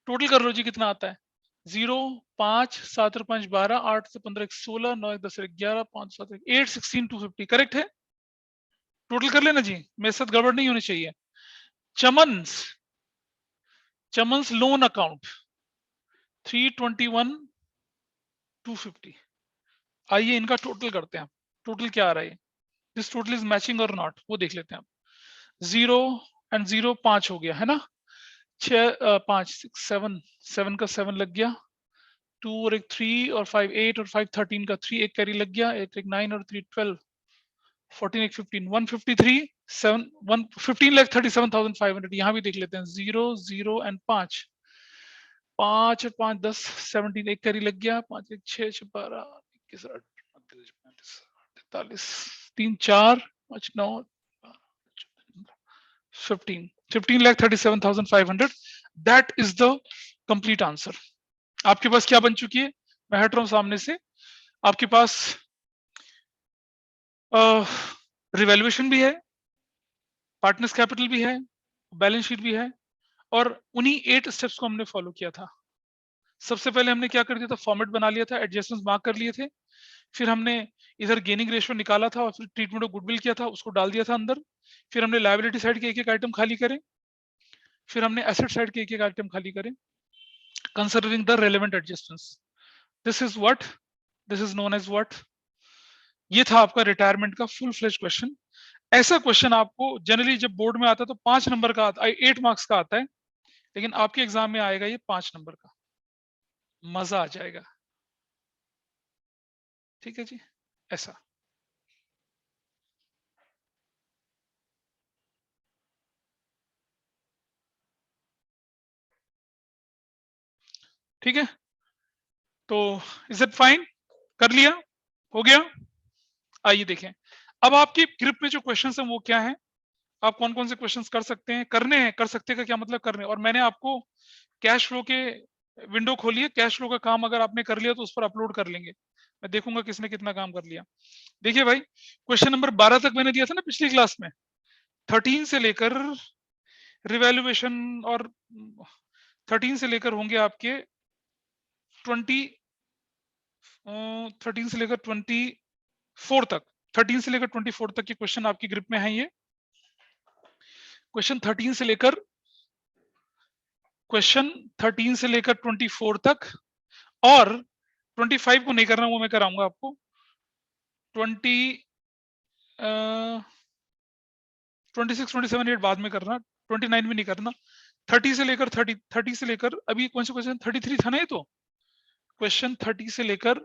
टोटल कर लो जी, कितना आता है? 0 5 7 और 5 12, 8 से 15 16, 9 10 11, 5 7 8 16,250 करेक्ट है। टोटल कर लेना जी, मेरे साथ गड़बड़ नहीं होनी चाहिए। चमन्स लोन अकाउंट 321,250। आइए इनका टोटल करते हैं। टोटल क्या आ रहा है? दिस टोटल इज मैचिंग और नॉट, वो देख लेते हैं। 0 एंड 0 5 हो गया है ना, 6 5 6 7 7 का 7 लग गया, 2 और एक 3 और 5 8 और 5 13 का 3 एक कैरी लग गया, 8 एक 9 और 3 12, 14 एक 15 153 7 1 15,37,500। यहाँ भी देख लेते हैं 0 0 एंड 5 5 और 5 10 17 एक कैरी लग गया, 5 एक 6 6 12 21 43 3 4 5 9 15,37,500। That is the complete answer. आपके पास क्या बन चुकी है? मैं हट रहा हूं सामने से। आपके पास रिवैल्यूएशन भी है, पार्टनर्स कैपिटल भी है, बैलेंस शीट भी है, और उन्हीं 8 स्टेप्स को हमने फॉलो किया था। सबसे पहले हमने क्या कर दिया था, फॉर्मेट बना लिया था, एडजस्टमेंट्स मार्क कर लिए थे, फिर हमने इधर गेनिंग रेशियो निकाला था और फिर ट्रीटमेंट ऑफ गुडविल किया था, उसको डाल दिया था अंदर, फिर हमने लायबिलिटी साइड के एक-एक आइटम खाली करे, फिर हमने एसेट साइड के एक-एक आइटम खाली करे, considering the relevant adjustments. This is what, this is known as what. ये था आपका रिटायरमेंट का फुल फ्लेज क्वेश्चन। ऐसा क्वेश्चन आपको जनरली जब बोर्ड में आता है तो 5 नंबर का आता है, 8 मार्क्स का आता है, लेकिन आपके एग्जाम में आएगा ये 5 नंबर का। मजा आ जाएगा। ठीक है जी, ऐसा। ठीक है, तो इज इट फाइन, कर लिया, हो गया। आइए देखें अब आपकी ग्रिप में जो क्वेश्चंस हैं वो क्या हैं, आप कौन कौन से क्वेश्चंस कर सकते हैं, करने हैं। कर सकते का क्या मतलब, करने। और मैंने आपको कैश फ्लो के विंडो खोली है, कैश फ्लो का काम अगर आपने कर लिया तो उस पर अपलोड कर लेंगे, मैं देखूंगा किसने कितना काम कर लिया। देखिए भाई, क्वेश्चन नंबर 12 तक मैंने दिया था ना पिछली क्लास में, 13 से लेकर रिवैल्यूएशन, और 13 से लेकर होंगे आपके 13 से लेकर 24 तक, 13 से लेकर 24 तक के क्वेश्चन आपकी ग्रिप में है। ये क्वेश्चन 13 से लेकर 24 तक, और 25 को नहीं करना, वो मैं कराऊंगा आपको। 26 27 8 बाद में करना, 29 में नहीं करना। 30 से लेकर 30 से लेकर अभी कौन सा क्वेश्चन 33 था ना, ये तो क्वेश्चन 30 से लेकर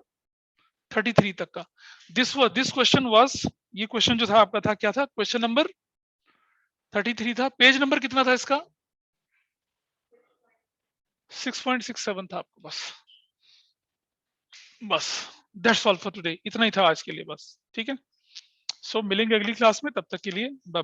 33 तक का दिस क्वेश्चन वाज, ये क्वेश्चन जो था आपका था क्या था, क्वेश्चन नंबर 33 था। पेज नंबर कितना था इसका, 6.67 था आपको बस। बस दैट्स ऑल फॉर टुडे, इतना ही था आज के लिए बस। ठीक है, सो मिलेंगे अगली क्लास में, तब तक के लिए बाय बाय।